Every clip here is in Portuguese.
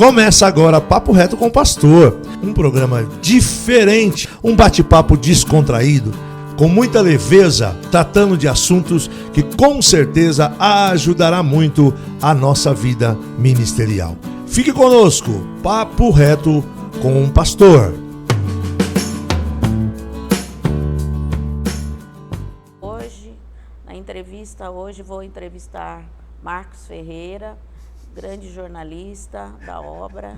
Começa agora Papo Reto com o Pastor, um programa diferente, um bate-papo descontraído, com muita leveza, tratando de assuntos que com certeza ajudará muito a nossa vida ministerial. Fique conosco, Papo Reto com o Pastor. Hoje vou entrevistar Marcos Ferreira, grande jornalista da obra.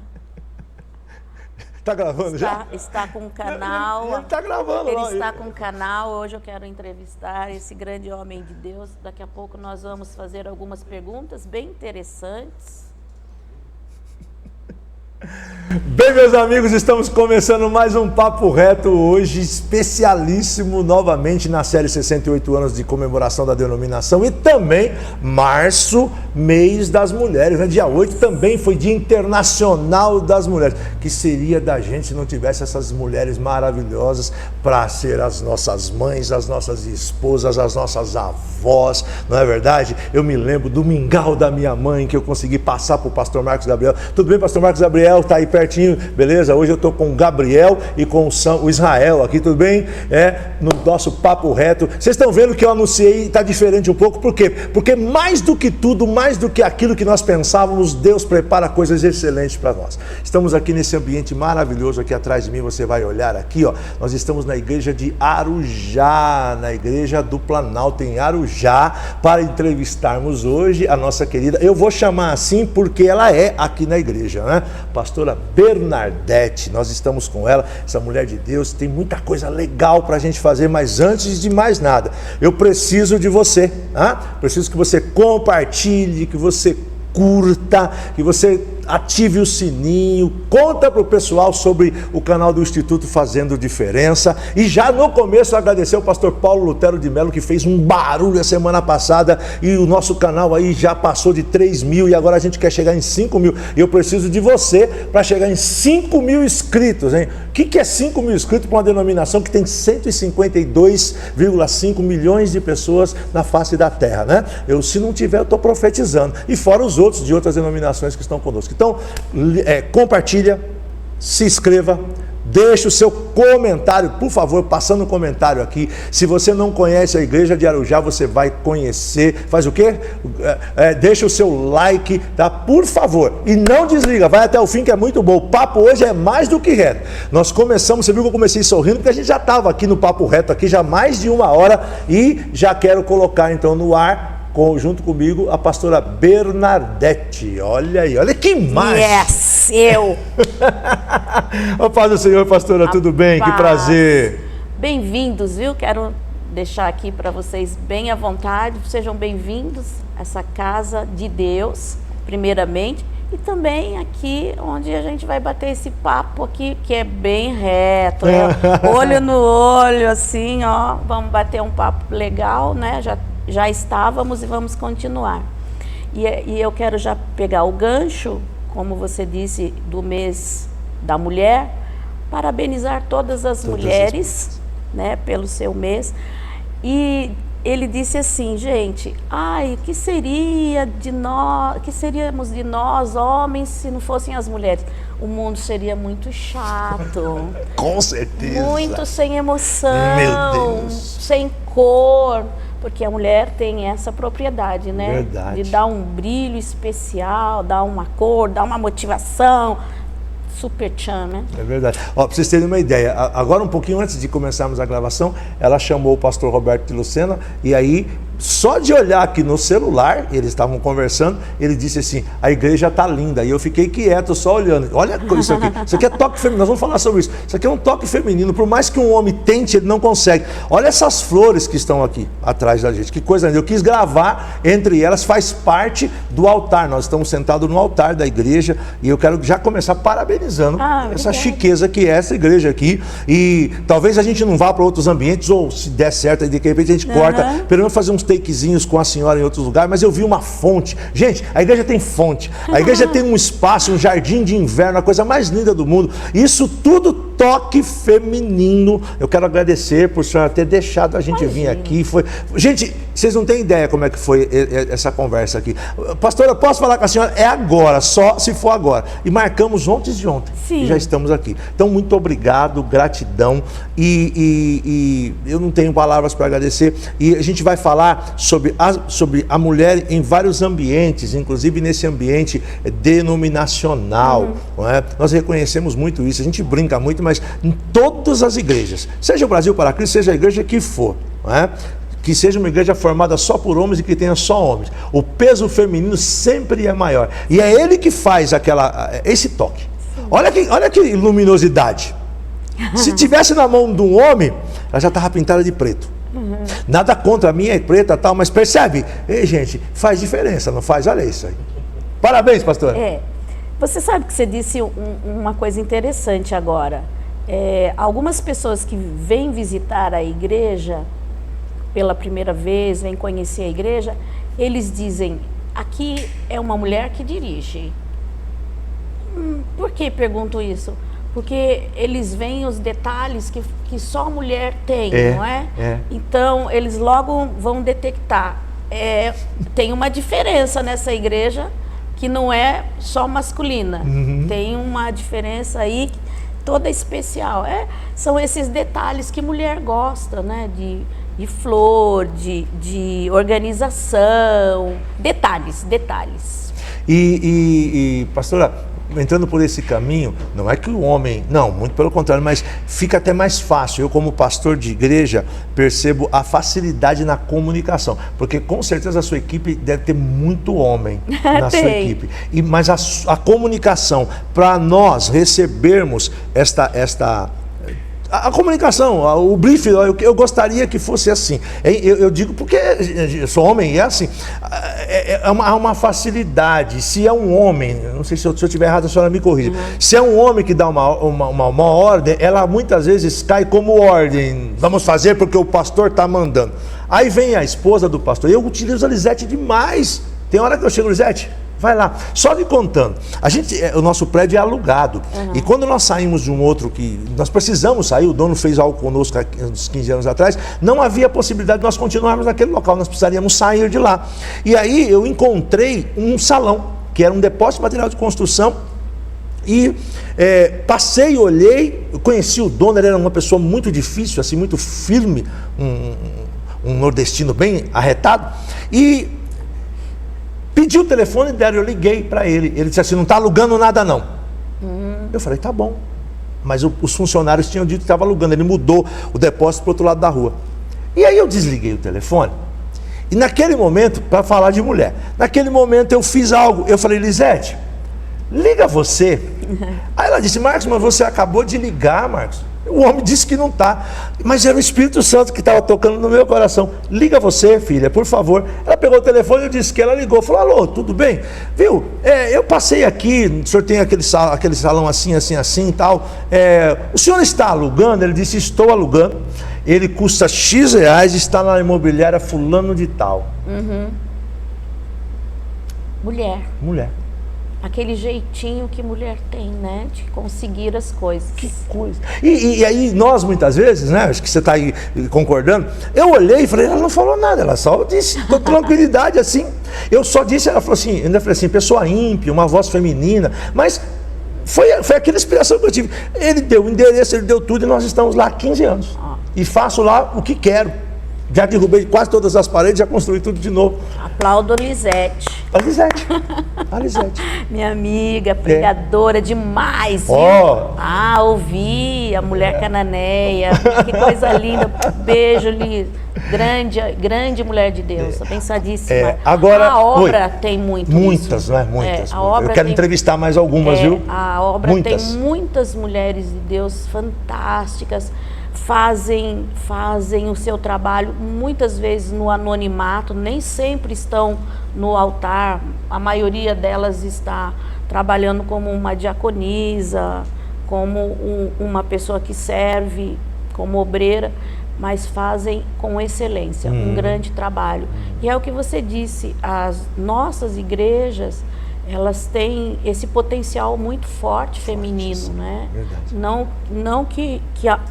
Tá gravando já? Está com um canal. Ele tá gravando. Ele está com um canal. Hoje eu quero entrevistar esse grande homem de Deus. Daqui a pouco nós vamos fazer algumas perguntas bem interessantes. Bem, meus amigos, estamos começando mais um Papo Reto hoje, especialíssimo novamente na série 68 anos de comemoração da denominação e também março, mês das mulheres, né? Dia 8 também foi Dia Internacional das Mulheres. Que seria da gente se não tivesse essas mulheres maravilhosas para ser as nossas mães, as nossas esposas, as nossas avós, não é verdade? Eu me lembro do mingau da minha mãe que eu consegui passar para o pastor Marcos Gabriel. Tudo bem, pastor Marcos Gabriel? Tá aí pertinho, beleza? Hoje eu tô com o Gabriel e com o Israel aqui, tudo bem? No nosso Papo Reto. Vocês estão vendo que eu anunciei, tá diferente um pouco, por quê? Porque mais do que tudo, mais do que aquilo que nós pensávamos, Deus prepara coisas excelentes para nós. Estamos aqui nesse ambiente maravilhoso, aqui atrás de mim, você vai olhar aqui, ó. Nós estamos na igreja de Arujá, na igreja do Planalto em Arujá, para entrevistarmos hoje a nossa querida, eu vou chamar assim porque ela é aqui na igreja, né? Pastora Bernardete, nós estamos com ela, essa mulher de Deus, tem muita coisa legal para a gente fazer, mas antes de mais nada, eu preciso de você, preciso que você compartilhe, que você curta, que você ative o sininho, conta para o pessoal sobre o canal do Instituto Fazendo Diferença. E já no começo agradecer ao pastor Paulo Lutero de Mello, que fez um barulho a semana passada, e o nosso canal aí já passou de 3 mil, e agora a gente quer chegar em 5 mil, e eu preciso de você para chegar em 5 mil inscritos, hein? O que é 5 mil inscritos para uma denominação que tem 152,5 milhões de pessoas na face da terra, né? Se não tiver, eu estou profetizando, e fora os outros de outras denominações que estão conosco. Então, compartilha, se inscreva, deixe o seu comentário, por favor, passando um comentário aqui. Se você não conhece a igreja de Arujá, você vai conhecer. Faz o quê? Deixa o seu like, tá? Por favor. E não desliga, vai até o fim que é muito bom. O papo hoje é mais do que reto. Nós começamos, você viu que eu comecei sorrindo, porque a gente já estava aqui no Papo Reto, aqui já mais de 1 hora, e já quero colocar então no ar, junto comigo, a pastora Bernardete. Olha aí, olha que mais! Yes, eu! Ó, paz do Senhor, pastora, tudo bem? Que prazer! Bem-vindos, viu? Quero deixar aqui para vocês bem à vontade, sejam bem-vindos a essa casa de Deus, primeiramente, e também aqui onde a gente vai bater esse papo aqui, que é bem reto, olho no olho, assim, ó, vamos bater um papo legal, né? Já estávamos e vamos continuar. E eu quero já pegar o gancho, como você disse, do mês da mulher, parabenizar todas as mulheres, né, pelo seu mês. E ele disse assim, gente, que seria de nós, que seríamos de nós, homens, se não fossem as mulheres? O mundo seria muito chato. Com certeza. Muito sem emoção. Meu Deus. Sem cor. Porque a mulher tem essa propriedade, né? Verdade. De dar um brilho especial, dar uma cor, dar uma motivação. Super tchan, né? É verdade. Ó, pra vocês terem uma ideia, agora um pouquinho antes de começarmos a gravação, ela chamou o pastor Roberto de Lucena, e aí, só de olhar aqui no celular, eles estavam conversando, ele disse assim, a igreja tá linda, e eu fiquei quieto só olhando. Olha isso aqui é toque feminino, nós vamos falar sobre isso. Isso aqui é um toque feminino, por mais que um homem tente, ele não consegue. Olha essas flores que estão aqui atrás da gente, que coisa linda. Eu quis gravar entre elas, faz parte do altar, nós estamos sentados no altar da igreja, e eu quero já começar parabenizando essa chiqueza que é essa igreja aqui, e talvez a gente não vá para outros ambientes, ou se der certo, aí de repente a gente corta, pelo menos fazer uns takezinhos com a senhora em outros lugares, mas eu vi uma fonte. Gente, a igreja tem fonte, a igreja tem um espaço, um jardim de inverno, a coisa mais linda do mundo. Isso tudo toque feminino. Eu quero agradecer por senhora ter deixado a gente vir aqui. Gente, Vocês não têm ideia como é que foi essa conversa aqui. Pastora, posso falar com a senhora? É agora, só se for agora. E marcamos antes de ontem. Sim. E já estamos aqui. Então, muito obrigado, gratidão. E eu não tenho palavras para agradecer. E a gente vai falar sobre a mulher em vários ambientes, inclusive nesse ambiente denominacional. Não é? Nós reconhecemos muito isso. A gente brinca muito, mas em todas as igrejas, seja o Brasil para Cristo, seja a igreja que for, não é? Que seja uma igreja formada só por homens e que tenha só homens. O peso feminino sempre é maior. E é ele que faz esse toque. Olha que luminosidade. Se tivesse na mão de um homem, ela já estava pintada de preto. Nada contra a minha é preta e tal, mas percebe? Ei, gente, faz diferença, não faz? Olha isso aí. Parabéns, pastor. Você sabe que você disse uma coisa interessante agora. Algumas pessoas que vêm visitar a igreja pela primeira vez, vêm conhecer a igreja, eles dizem, aqui é uma mulher que dirige. Por que pergunto isso? Porque eles veem os detalhes que só a mulher tem, não é? Então, eles logo vão detectar. Tem uma diferença nessa igreja que não é só masculina. Tem uma diferença aí toda especial. São esses detalhes que mulher gosta, né? De flor, de organização, detalhes. E pastora, entrando por esse caminho, não é que o homem, não, muito pelo contrário, mas fica até mais fácil. Eu, como pastor de igreja, percebo a facilidade na comunicação, porque com certeza a sua equipe deve ter muito homem na sua equipe. Mas a comunicação, para nós recebermos a comunicação, o briefing, eu gostaria que fosse assim. Eu digo porque eu sou homem e é assim. Há uma facilidade. Se é um homem, não sei se eu estiver errado, a senhora me corrija. Se é um homem que dá uma ordem, ela muitas vezes cai como ordem. Vamos fazer porque o pastor está mandando. Aí vem a esposa do pastor. Eu utilizo a Lisete demais. Tem hora que eu chego, Lisete, vai lá. Só lhe contando, o nosso prédio é alugado. E quando nós saímos de um outro que nós precisamos sair, o dono fez algo conosco há uns 15 anos atrás, não havia possibilidade de nós continuarmos naquele local, nós precisaríamos sair de lá. E aí eu encontrei um salão, que era um depósito de material de construção, e passei, olhei, eu conheci o dono, ele era uma pessoa muito difícil, assim, muito firme, um nordestino bem arretado, e pedi o telefone dela, eu liguei para ele. Ele disse assim, não está alugando nada não. Eu falei, tá bom. Mas os funcionários tinham dito que estava alugando. Ele mudou o depósito para o outro lado da rua. E aí eu desliguei o telefone. E naquele momento, para falar de mulher, naquele momento eu fiz algo. Eu falei, Lisete, liga você. Aí ela disse, Marcos, mas você acabou de ligar, Marcos. O homem disse que não está, mas era o Espírito Santo que estava tocando no meu coração. Liga você, filha, por favor. Ela pegou o telefone e eu disse que ela ligou. Falou, alô, tudo bem? Viu, eu passei aqui, o senhor tem aquele salão assim e tal. O senhor está alugando? Ele disse, estou alugando. Ele custa X reais e está na imobiliária fulano de tal. Mulher. Aquele jeitinho que mulher tem, né? De conseguir as coisas. Que coisa. E aí nós muitas vezes, né? Acho que você está aí concordando. Eu olhei e falei, ela não falou nada, ela só disse com tranquilidade assim. Eu só disse, ela falou assim, ainda falei assim, pessoa ímpia, uma voz feminina, mas foi aquela inspiração que eu tive. Ele deu o endereço, ele deu tudo e nós estamos lá há 15 anos. E faço lá o que quero. Já derrubei quase todas as paredes, já construí tudo de novo. Aplaudo a Lisete. A Lisete. Minha amiga, pregadora demais, viu? Ouvi a mulher cananeia. Que coisa linda. Beijo, Liz. Grande mulher de Deus, abençoadíssima. Agora, a obra tem muito muitas, isso. Né? Muitas. A obra eu quero entrevistar mais algumas, viu? A obra tem muitas mulheres de Deus fantásticas. Fazem o seu trabalho, muitas vezes no anonimato, nem sempre estão no altar, a maioria delas está trabalhando como uma diaconisa, como uma pessoa que serve, como obreira, mas fazem com excelência, um grande trabalho. E é o que você disse, as nossas igrejas, elas têm esse potencial muito forte feminino, né? Verdade. Não que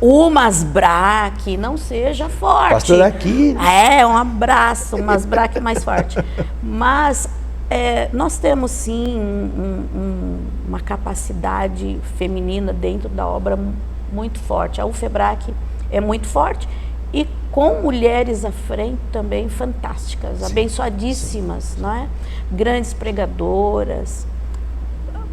o Masbraque não seja forte. Pastor aqui. Um abraço, o Masbraque mais forte. Mas nós temos sim uma capacidade feminina dentro da obra muito forte. A UFEBRAC é muito forte e com mulheres à frente também fantásticas, sim, abençoadíssimas, sim, não é? Grandes pregadoras,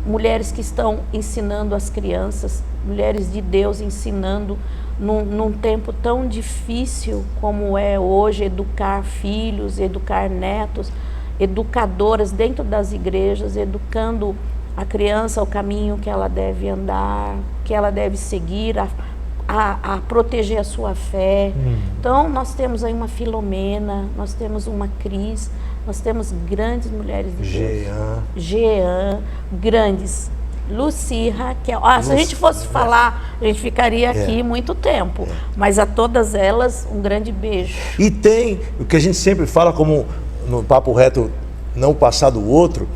mulheres que estão ensinando as crianças, mulheres de Deus ensinando num tempo tão difícil como é hoje educar filhos, educar netos, educadoras dentro das igrejas, educando a criança o caminho que ela deve andar, que ela deve seguir, a proteger a sua fé. Então, nós temos aí uma Filomena, nós temos uma Cris, nós temos grandes mulheres de Deus. Jean, grandes. Lucy, Raquel. Se a gente fosse falar, a gente ficaria aqui muito tempo. Mas a todas elas, um grande beijo. E tem o que a gente sempre fala, como no Papo Reto, não passar do outro,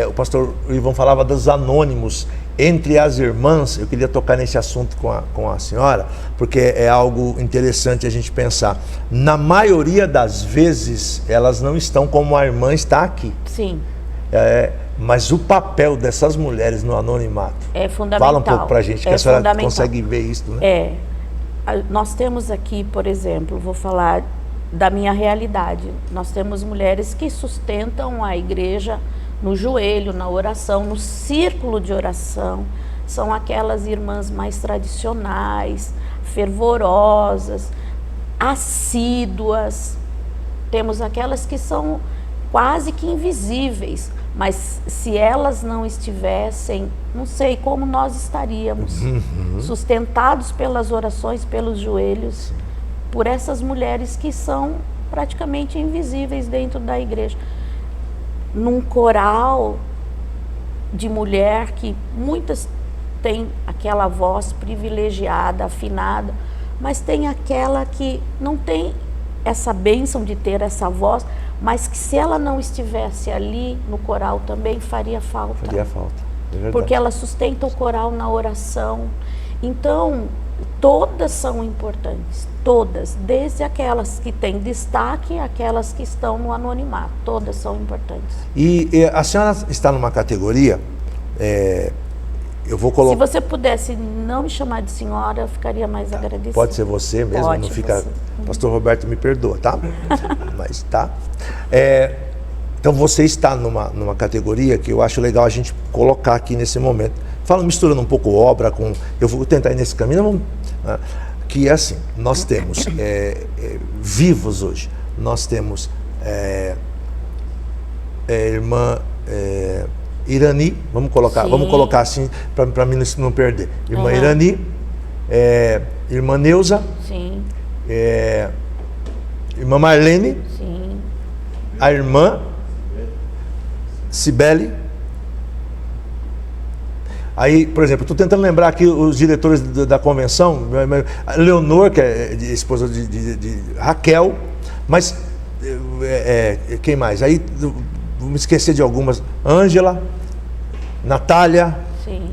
o pastor Ivan falava dos anônimos entre as irmãs. Eu queria tocar nesse assunto com a senhora, porque é algo interessante a gente pensar. Na maioria das vezes, elas não estão como a irmã está aqui. Sim. Mas o papel dessas mulheres no anonimato é fundamental. Fala um pouco pra gente, que a senhora consegue ver isso, né? Nós temos aqui, por exemplo, vou falar da minha realidade. Nós temos mulheres que sustentam a igreja no joelho, na oração, no círculo de oração. São aquelas irmãs mais tradicionais, fervorosas, assíduas. Temos aquelas que são quase que invisíveis, mas se elas não estivessem, não sei como nós estaríamos, sustentados pelas orações, pelos joelhos, por essas mulheres que são praticamente invisíveis dentro da igreja. Num coral de mulher que muitas têm aquela voz privilegiada, afinada, mas tem aquela que não tem essa bênção de ter essa voz, mas que se ela não estivesse ali no coral também faria falta. Faria falta, é verdade. Porque ela sustenta o coral na oração. Então, todas são importantes, todas, desde aquelas que têm destaque, aquelas que estão no anonimato, todas são importantes. E a senhora está numa categoria, eu vou colocar... Se você pudesse não me chamar de senhora, eu ficaria mais agradecida. Pode ser você mesmo, Pode, não fica... você. Pastor Roberto me perdoa, tá? Mas tá. Então você está numa categoria que eu acho legal a gente colocar aqui nesse momento. Fala, misturando um pouco obra com... Eu vou tentar ir nesse caminho, que é assim, nós temos vivos hoje, nós temos irmã Irani, vamos colocar assim, para mim não perder. Irmã Irani, irmã Neuza, sim, irmã Marlene, sim, a irmã Cibele. Aí, por exemplo, estou tentando lembrar aqui os diretores da convenção, Leonor, que é esposa de Raquel, mas quem mais? Aí, vou me esquecer de algumas, Ângela, Natália, sim,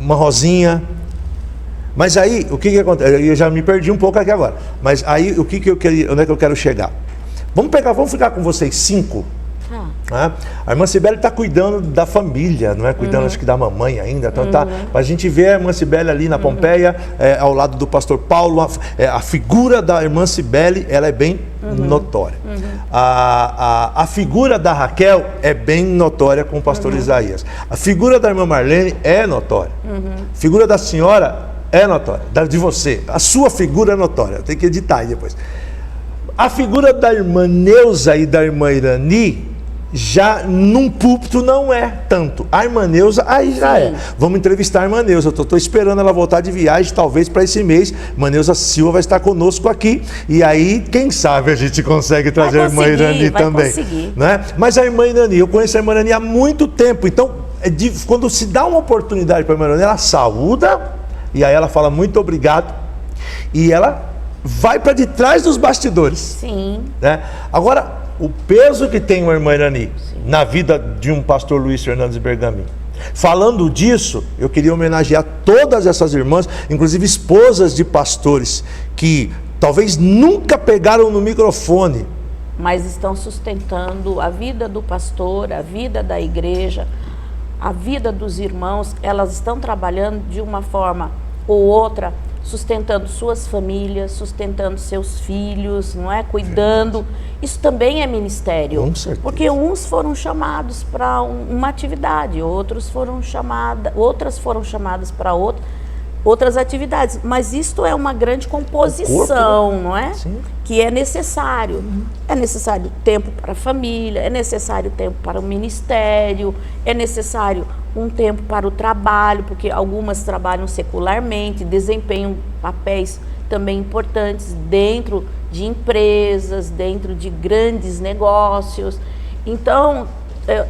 uma Rosinha. Mas aí, o que acontece? Eu já me perdi um pouco aqui agora, mas aí, o que eu queria, onde é que eu quero chegar? Vamos ficar com vocês 5. A irmã Cibele está cuidando da família, não é? Cuidando, acho que da mamãe ainda. Então a gente vê a irmã Cibele ali na Pompeia, ao lado do pastor Paulo. A figura da irmã Cibele, ela é bem notória. A figura da Raquel é bem notória com o pastor Isaías. A figura da irmã Marlene é notória. A figura da senhora é notória. De você, a sua figura é notória. Tem que editar aí depois. A figura da irmã Neuza e da irmã Irani, já num púlpito não é tanto. A irmã Neuza, aí já é. Vamos entrevistar a irmã Neuza. Eu estou esperando ela voltar de viagem, talvez para esse mês. Irmã Neuza Silva vai estar conosco aqui. E aí, quem sabe a gente consegue trazer a irmã Irani também. Né? Mas a irmã Irani, eu conheço a irmã Irani há muito tempo. Então, quando se dá uma oportunidade para a irmã Irani, ela saúda, e aí ela fala muito obrigado. E ela vai para de trás dos bastidores. Sim. Né? Agora, o peso que tem uma irmã Irani na vida de um pastor Luiz Fernandes Bergamin. Falando disso, eu queria homenagear todas essas irmãs, inclusive esposas de pastores, que talvez nunca pegaram no microfone, mas estão sustentando a vida do pastor, a vida da igreja, a vida dos irmãos. Elas estão trabalhando de uma forma ou outra, sustentando suas famílias, sustentando seus filhos, não é? Cuidando. Isso também é ministério. Com certeza. Porque uns foram chamados para uma atividade, outras foram chamadas para outras atividades. Mas isto é uma grande composição, corpo, né? não é? Sim. Que é necessário. É necessário tempo para a família, é necessário tempo para o ministério, é necessário um tempo para o trabalho, porque algumas trabalham secularmente, desempenham papéis também importantes dentro de empresas, dentro de grandes negócios. Então,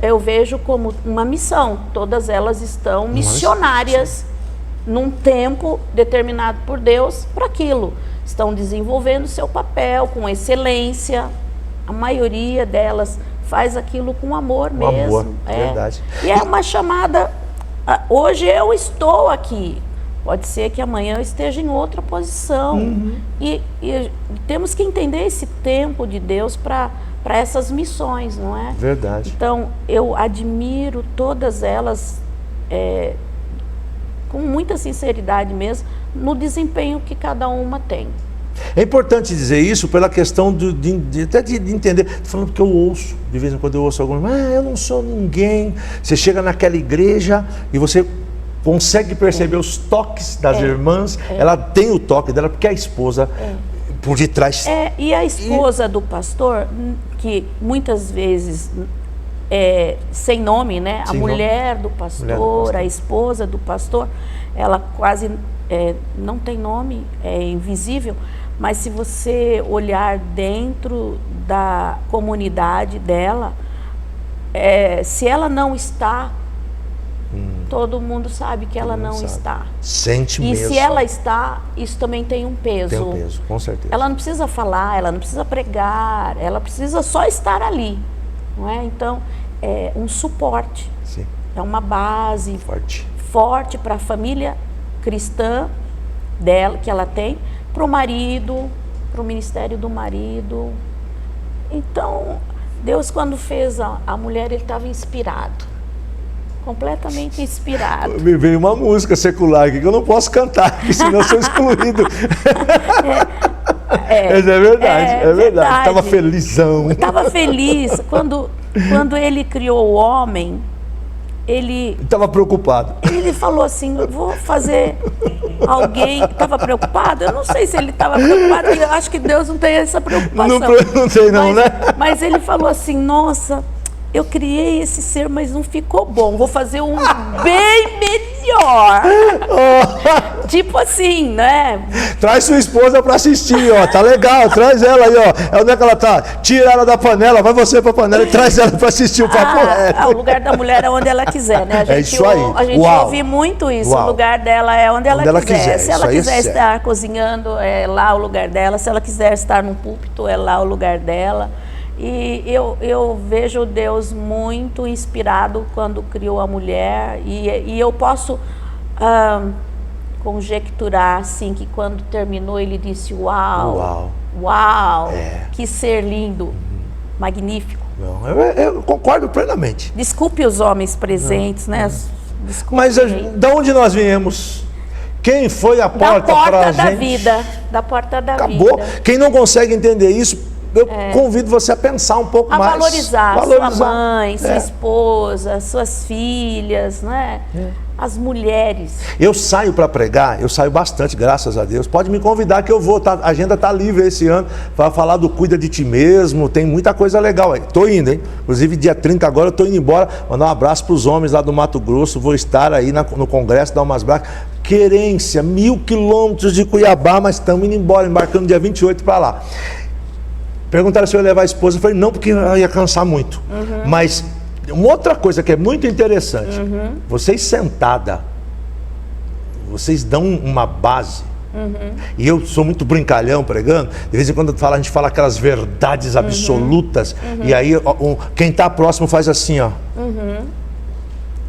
eu vejo como uma missão. Todas elas estão missionárias num tempo determinado por Deus para aquilo. Estão desenvolvendo seu papel com excelência. A maioria delas faz aquilo com amor mesmo. Amor, verdade. E é uma chamada. Hoje eu estou aqui. Pode ser que amanhã eu esteja em outra posição. E temos que entender esse tempo de Deus para essas missões, não é? Verdade. Então, eu admiro todas elas com muita sinceridade mesmo, no desempenho que cada uma tem. É importante dizer isso pela questão até de entender. Estou falando porque eu ouço, de vez em quando eu ouço alguns, eu não sou ninguém. Você chega naquela igreja e você consegue perceber os toques das irmãs. Ela tem o toque dela porque a esposa por detrás. E a esposa do pastor, que muitas vezes sem nome, né? A mulher do pastor, a esposa do pastor, ela quase não tem nome, é invisível. Mas se você olhar dentro da comunidade dela, se ela não está, todo mundo sabe que ela não está. Sente mesmo. E se ela está, isso também tem um peso. Tem um peso, com certeza. Ela não precisa falar, ela não precisa pregar, ela precisa só estar ali, não é? Então, é um suporte. Sim. É uma base forte para a família cristã dela, que ela tem, para o marido, para o ministério do marido. Então, Deus, quando fez a mulher, Ele estava inspirado, completamente inspirado. Me veio uma música secular aqui que eu não posso cantar, porque senão eu sou excluído. Mas é verdade, é verdade. Estava felizão. Estava feliz. Quando Ele criou o homem, Ele estava preocupado. Ele falou assim, vou fazer alguém. Estava preocupado? Eu não sei se ele estava preocupado, eu acho que Deus não tem essa preocupação. Não sei não, né? Mas ele falou assim, nossa, eu criei esse ser, mas não ficou bom, vou fazer um bem melhor. Tipo assim, né? Traz sua esposa para assistir, ó, tá legal, traz ela aí, ó. Onde é que ela tá? Tira ela da panela, vai você pra panela e traz ela para assistir o Papo Reto. O lugar da mulher é onde ela quiser, né? É isso aí. A gente ouve muito isso, o lugar dela é onde ela quiser. Se ela quiser estar cozinhando, é lá o lugar dela. Se ela quiser estar num púlpito, é lá o lugar dela. E eu vejo Deus muito inspirado quando criou a mulher, e eu posso conjecturar assim, que quando terminou ele disse, uau, que ser lindo, magnífico. Não, eu concordo plenamente. Desculpe os homens presentes, né? Desculpe. Mas de onde nós viemos? Quem foi a porta para a gente? Da porta da vida, da porta da vida. Acabou. Quem não consegue entender isso, eu convido você a pensar um pouco mais. Valorizar sua mãe, sua esposa, suas filhas, né? As mulheres. Eu saio para pregar, eu saio bastante, graças a Deus. Pode me convidar que eu vou, a agenda está livre esse ano, para falar do Cuida de Ti Mesmo, tem muita coisa legal aí. Estou indo, hein? Inclusive dia 30 agora eu estou indo embora, mandar um abraço para os homens lá do Mato Grosso, vou estar aí no Congresso da Almas Bracas. Querência, 1000 quilômetros de Cuiabá, mas estamos indo embora, embarcando dia 28 para lá. Perguntaram se eu ia levar a esposa, eu falei, não, porque eu ia cansar muito. Mas uma outra coisa que é muito interessante, vocês sentada, vocês dão uma base E eu sou muito brincalhão pregando, de vez em quando a gente fala aquelas verdades absolutas, e aí quem está próximo faz assim, ó.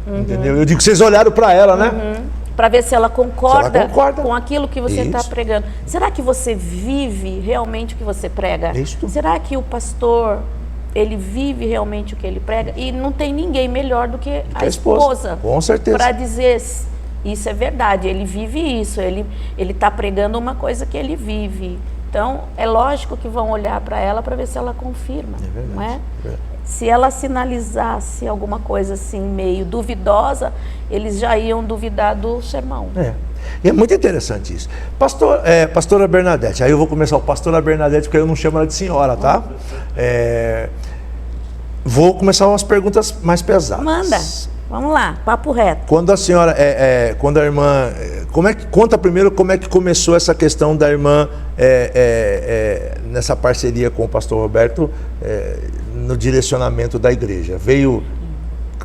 Entendeu? Eu digo que vocês olharam para ela, né? Para ver se ela concorda com aquilo que você está Isso. pregando. Será que você vive realmente o que você prega? Isso. Será que o pastor, ele vive realmente o que ele prega? E não tem ninguém melhor do que a esposa. Com certeza. Para dizer, isso é verdade, ele vive isso, ele está pregando uma coisa que ele vive. Então, é lógico que vão olhar para ela para ver se ela confirma, É verdade. não é? É. Se ela sinalizasse alguma coisa assim meio duvidosa, eles já iam duvidar do sermão. E é muito interessante isso. Pastora Bernadette, aí eu vou começar o pastora Bernadette, porque eu não chamo ela de senhora, tá? Vou começar umas perguntas mais pesadas. Manda, vamos lá, papo reto. Quando a senhora, quando a irmã, conta primeiro como é que começou essa questão da irmã nessa parceria com o pastor Roberto, no direcionamento da igreja.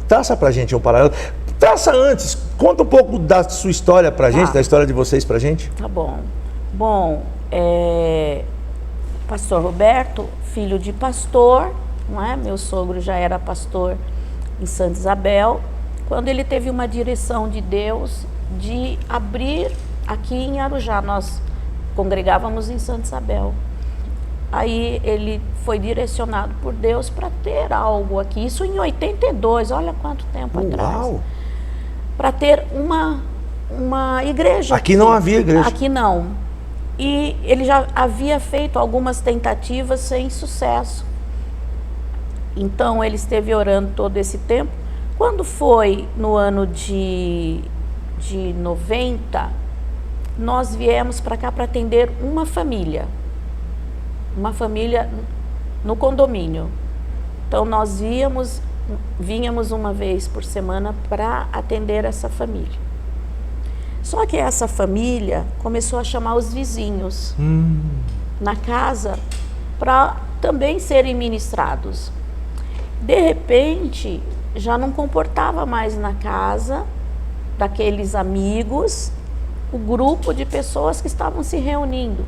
Traça pra gente um paralelo. Traça antes, conta um pouco da sua história pra gente, da história de vocês pra gente. Tá bom. Bom, pastor Roberto, filho de pastor, não é? Meu sogro já era pastor em Santa Isabel, quando ele teve uma direção de Deus de abrir aqui em Arujá. Nós congregávamos em Santa Isabel. Aí ele foi direcionado por Deus para ter algo aqui, isso em 82, olha quanto tempo atrás. Para ter uma igreja. Aqui não havia igreja. Aqui não. E ele já havia feito algumas tentativas sem sucesso. Então ele esteve orando todo esse tempo. Quando foi no ano de 90, nós viemos para cá para atender uma família no condomínio. Então nós vínhamos uma vez por semana para atender essa família. Só que essa família começou a chamar os vizinhos na casa para também serem ministrados. De repente, já não comportava mais na casa daqueles amigos o grupo de pessoas que estavam se reunindo.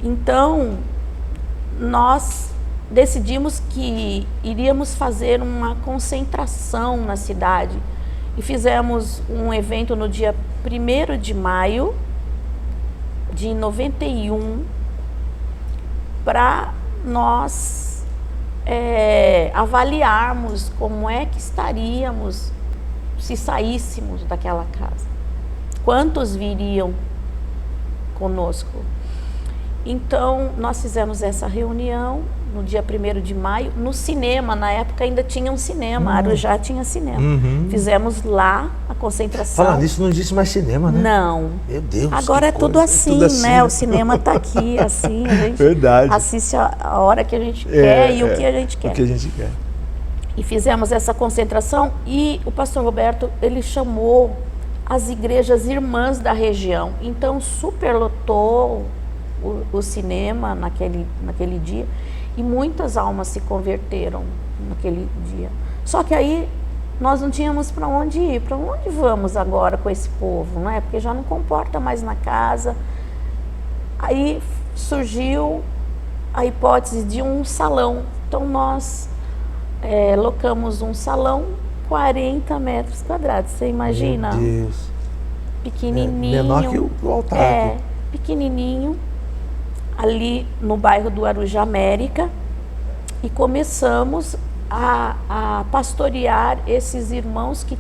Então, nós decidimos que iríamos fazer uma concentração na cidade e fizemos um evento no dia 1º de maio de 91 para nós avaliarmos como é que estaríamos se saíssemos daquela casa. Quantos viriam conosco? Então, nós fizemos essa reunião no dia 1º de maio, no cinema. Na época ainda tinha um cinema, Arujá tinha cinema. Fizemos lá a concentração. Falando nisso, não existe mais cinema, né? Não. Meu Deus. Agora é tudo assim, né? O cinema está aqui, assim. A gente assiste a hora que a gente quer e o que a gente quer. O que a gente quer. E fizemos essa concentração e o pastor Roberto, ele chamou as igrejas irmãs da região. Então, superlotou o cinema naquele dia e muitas almas se converteram naquele dia. Só que aí nós não tínhamos para onde ir. Para onde vamos agora com esse povo, não é? Porque já não comporta mais na casa. Aí surgiu a hipótese de um salão. Então nós locamos um salão 40 metros quadrados. Você imagina? Meu Deus. Pequenininho. Menor que o altar. Pequenininho. Ali no bairro do Arujá América, e começamos a pastorear esses irmãos que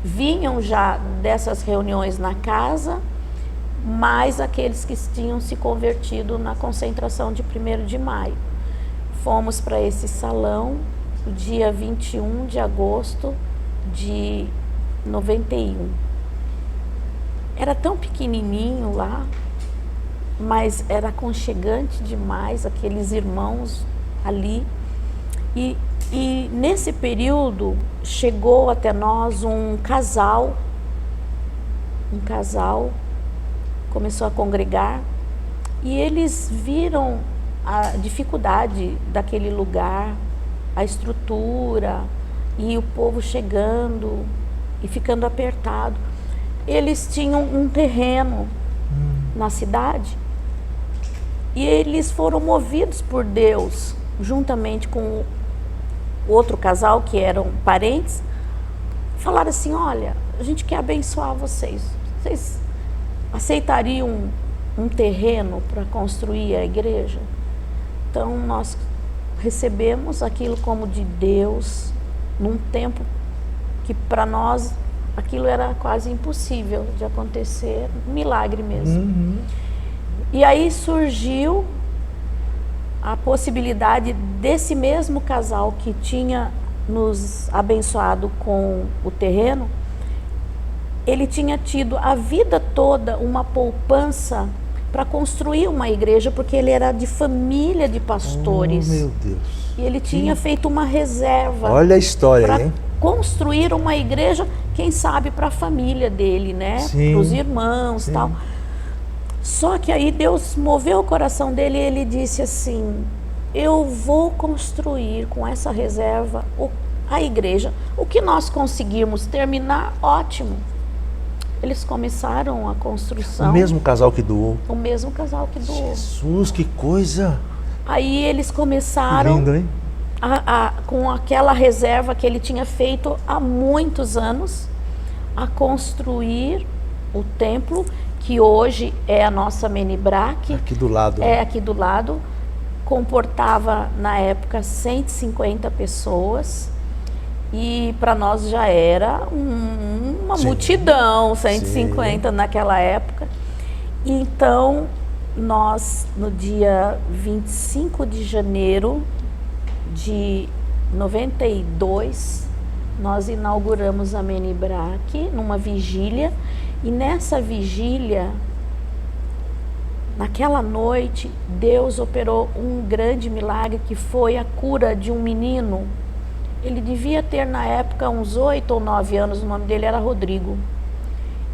vinham já dessas reuniões na casa, mais aqueles que tinham se convertido na concentração de 1º de maio. Fomos para esse salão no dia 21 de agosto de 91. Era tão pequenininho lá, mas era aconchegante demais, aqueles irmãos ali. E nesse período chegou até nós um casal começou a congregar e eles viram a dificuldade daquele lugar, a estrutura e o povo chegando e ficando apertado. Eles tinham um terreno na cidade. E eles foram movidos por Deus, juntamente com outro casal que eram parentes, falaram assim: olha, a gente quer abençoar vocês. Vocês aceitariam um terreno para construir a igreja? Então nós recebemos aquilo como de Deus, num tempo que para nós aquilo era quase impossível de acontecer, um milagre mesmo. E aí surgiu a possibilidade desse mesmo casal que tinha nos abençoado com o terreno, ele tinha tido a vida toda uma poupança para construir uma igreja, porque ele era de família de pastores. Oh, meu Deus. E ele tinha feito uma reserva. Olha a história, para hein? construir uma igreja, quem sabe para a família dele, né? Para os irmãos e tal. Só que aí Deus moveu o coração dele e ele disse assim: eu vou construir com essa reserva a igreja. O que nós conseguirmos terminar, ótimo. Eles começaram a construção. O mesmo casal que doou. O mesmo casal que doou. Jesus, que coisa! Aí eles começaram, lindo, hein? com aquela reserva que ele tinha feito há muitos anos, a construir o templo, que hoje é a nossa Menibrac. Aqui do lado. É aqui do lado. Comportava na época 150 pessoas. E para nós já era uma multidão, 150 naquela época. Então, nós, no dia 25 de janeiro de 92, nós inauguramos a Menibrac numa vigília. E nessa vigília, naquela noite, Deus operou um grande milagre, que foi a cura de um menino. Ele devia ter na época uns 8 ou 9 anos, o nome dele era Rodrigo.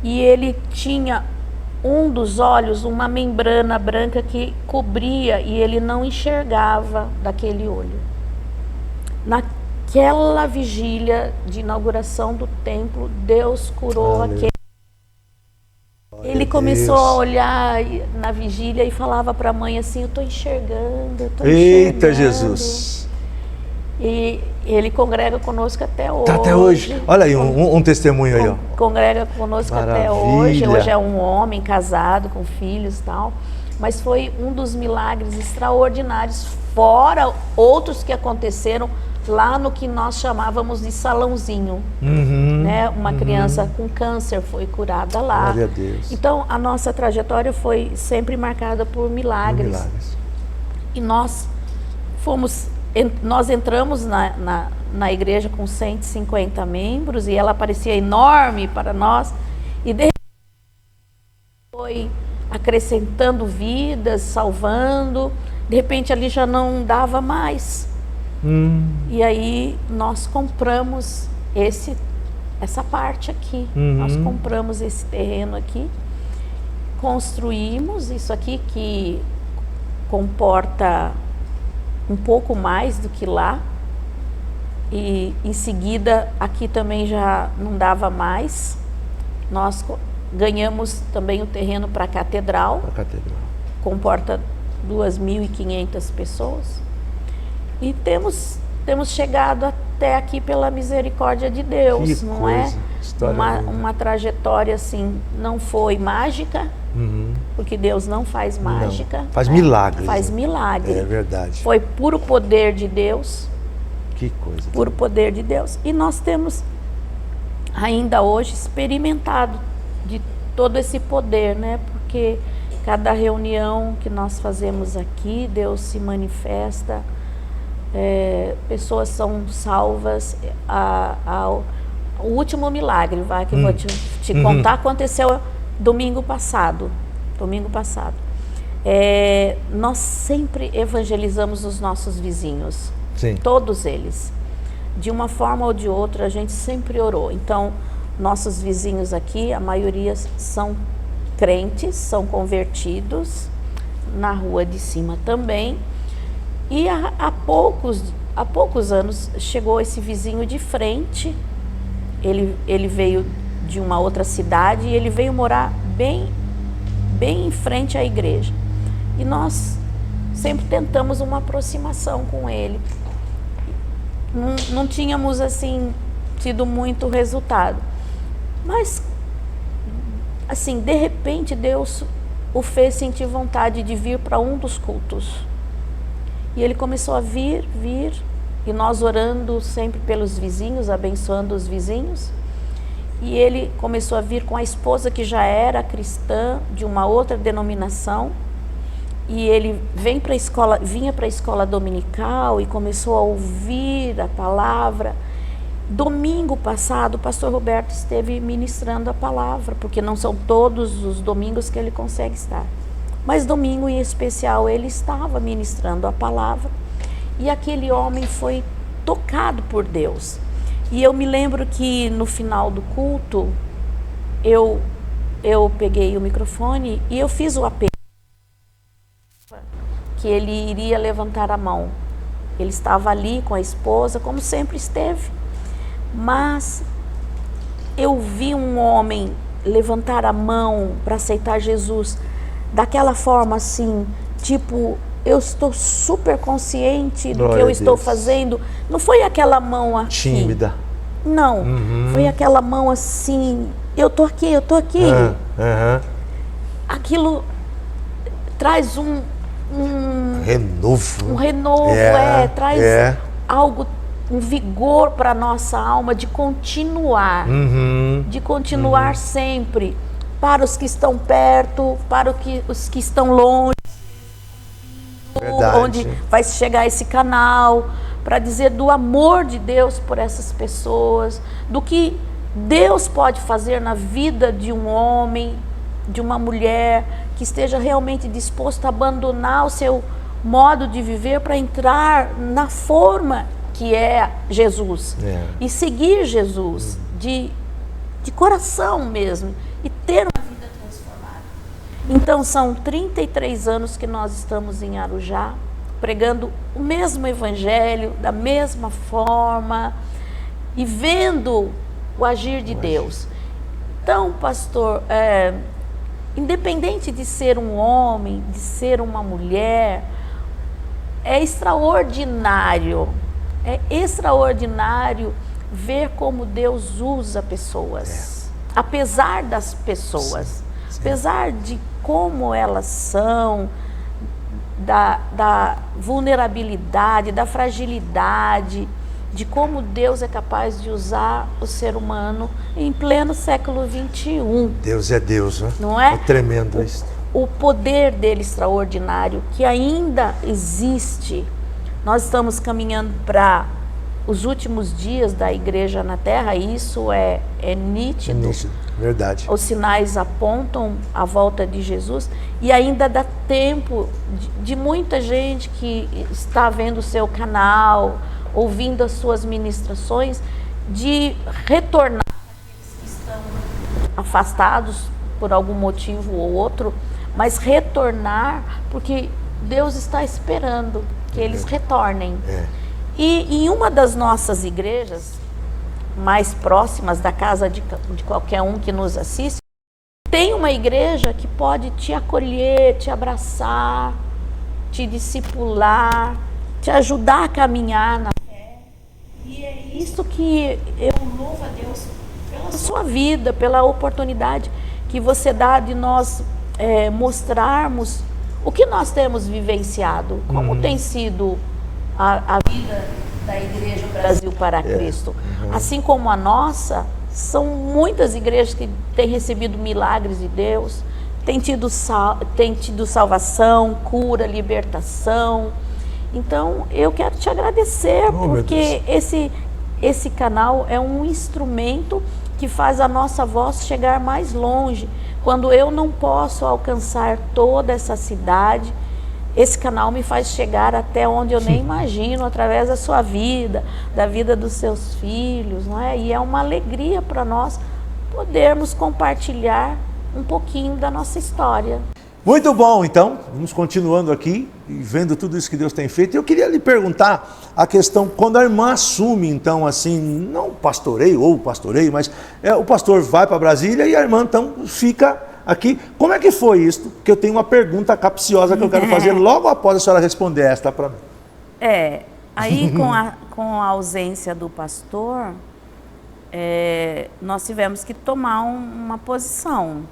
E ele tinha um dos olhos, uma membrana branca que cobria, e ele não enxergava daquele olho. Naquela vigília de inauguração do templo, Deus curou aquele. Ele começou a olhar na vigília e falava para a mãe assim: eu estou enxergando, eu estou enxergando. Eita, Jesus! E ele congrega conosco até hoje. Tá até hoje. Olha aí, um testemunho aí, ó. Congrega conosco até hoje. Hoje é um homem casado, com filhos e tal. Mas foi um dos milagres extraordinários, fora outros que aconteceram lá no que nós chamávamos de salãozinho. Né? Uma criança com câncer foi curada lá. Glória a Deus. Então, a nossa trajetória foi sempre marcada por milagres. E nós entramos na igreja com 150 membros, e ela parecia enorme para nós, e de repente foi acrescentando vidas, salvando. De repente ali já não dava mais. E aí nós compramos essa parte aqui. Nós compramos esse terreno aqui, construímos isso aqui, que comporta um pouco mais do que lá, e em seguida aqui também já não dava mais. Nós ganhamos também o terreno para a catedral. Comporta 2.500 pessoas. E temos chegado até aqui pela misericórdia de Deus. Que não coisa, é uma trajetória assim, não foi mágica, porque Deus não faz mágica. Não, faz milagres. Faz milagre. É verdade. Foi puro poder de Deus. Que coisa. Puro poder de Deus. E nós temos ainda hoje experimentado de todo esse poder, né? Porque cada reunião que nós fazemos aqui, Deus se manifesta. Pessoas são salvas. O último milagre, que eu vou te contar, aconteceu domingo passado. Nós sempre evangelizamos os nossos vizinhos. Sim. Todos eles. De uma forma ou de outra, a gente sempre orou. Então, nossos vizinhos aqui, a maioria são crentes, são convertidos. Na rua de cima também. E há poucos anos chegou esse vizinho de frente. Ele veio de uma outra cidade e ele veio morar bem bem em frente à igreja. E nós sempre tentamos uma aproximação com ele. Não tínhamos, assim, tido muito resultado. Mas, assim, de repente, Deus o fez sentir vontade de vir para um dos cultos. E ele começou a vir, e nós orando sempre pelos vizinhos, abençoando os vizinhos. E ele começou a vir com a esposa que já era cristã, de uma outra denominação. E ele vinha para a escola dominical e começou a ouvir a palavra. Domingo passado, o pastor Roberto esteve ministrando a palavra, porque não são todos os domingos que ele consegue estar. Mas domingo em especial ele estava ministrando a palavra e aquele homem foi tocado por Deus. E eu me lembro que no final do culto, eu peguei o microfone e eu fiz o apelo que ele iria levantar a mão. Ele estava ali com a esposa, como sempre esteve. Mas eu vi um homem levantar a mão para aceitar Jesus daquela forma assim, tipo, eu estou super consciente do que eu estou fazendo. Não foi aquela mão aqui. Tímida. Não, foi aquela mão assim, eu tô aqui. Aquilo traz um renovo. Um renovo, traz algo, um vigor para a nossa alma de continuar. De continuar sempre. Para os que estão perto, para os que estão longe. Verdade. Onde vai chegar esse canal, para dizer do amor de Deus por essas pessoas, do que Deus pode fazer na vida de um homem, de uma mulher, que esteja realmente disposto a abandonar o seu modo de viver para entrar na forma que é Jesus. E seguir Jesus de coração mesmo, e ter uma vida transformada. Então são 33 anos que nós estamos em Arujá, pregando o mesmo evangelho, da mesma forma, e vendo o agir de Deus. Então, pastor, independente de ser um homem, de ser uma mulher, é extraordinário ver como Deus usa pessoas, apesar das pessoas, apesar de como elas são, da vulnerabilidade, da fragilidade, de como Deus é capaz de usar o ser humano em pleno século XXI. Deus é Deus, né? Não é? É tremendo isso. O poder dele extraordinário que ainda existe. Nós estamos caminhando para os últimos dias da igreja na terra, e isso é nítido. É nítido, verdade. Os sinais apontam a volta de Jesus, e ainda dá tempo de muita gente que está vendo o seu canal, ouvindo as suas ministrações, de retornar aqueles que estão afastados por algum motivo ou outro, mas retornar porque Deus está esperando que eles retornem. E em uma das nossas igrejas mais próximas da casa de qualquer um que nos assiste, tem uma igreja que pode te acolher, te abraçar, te discipular, te ajudar a caminhar na fé. E é isso que eu louvo a Deus pela sua vida, pela oportunidade que você dá de nós mostrarmos o que nós temos vivenciado, como tem sido a vida da Igreja Brasil para Cristo. Assim como a nossa, são muitas igrejas que têm recebido milagres de Deus, têm tido salvação, cura, libertação. Então, eu quero te agradecer, porque esse canal é um instrumento que faz a nossa voz chegar mais longe. Quando eu não posso alcançar toda essa cidade, esse canal me faz chegar até onde eu nem imagino, através da sua vida, da vida dos seus filhos, não é? E é uma alegria para nós podermos compartilhar um pouquinho da nossa história. Muito bom, então, vamos continuando aqui e vendo tudo isso que Deus tem feito. Eu queria lhe perguntar a questão, quando a irmã assume, então, assim, não pastoreio ou pastoreio, mas o pastor vai para Brasília e a irmã, então, fica aqui. Como é que foi isso? Porque eu tenho uma pergunta capciosa que eu quero fazer logo após a senhora responder esta para mim. Aí com a ausência do pastor, nós tivemos que tomar uma posição,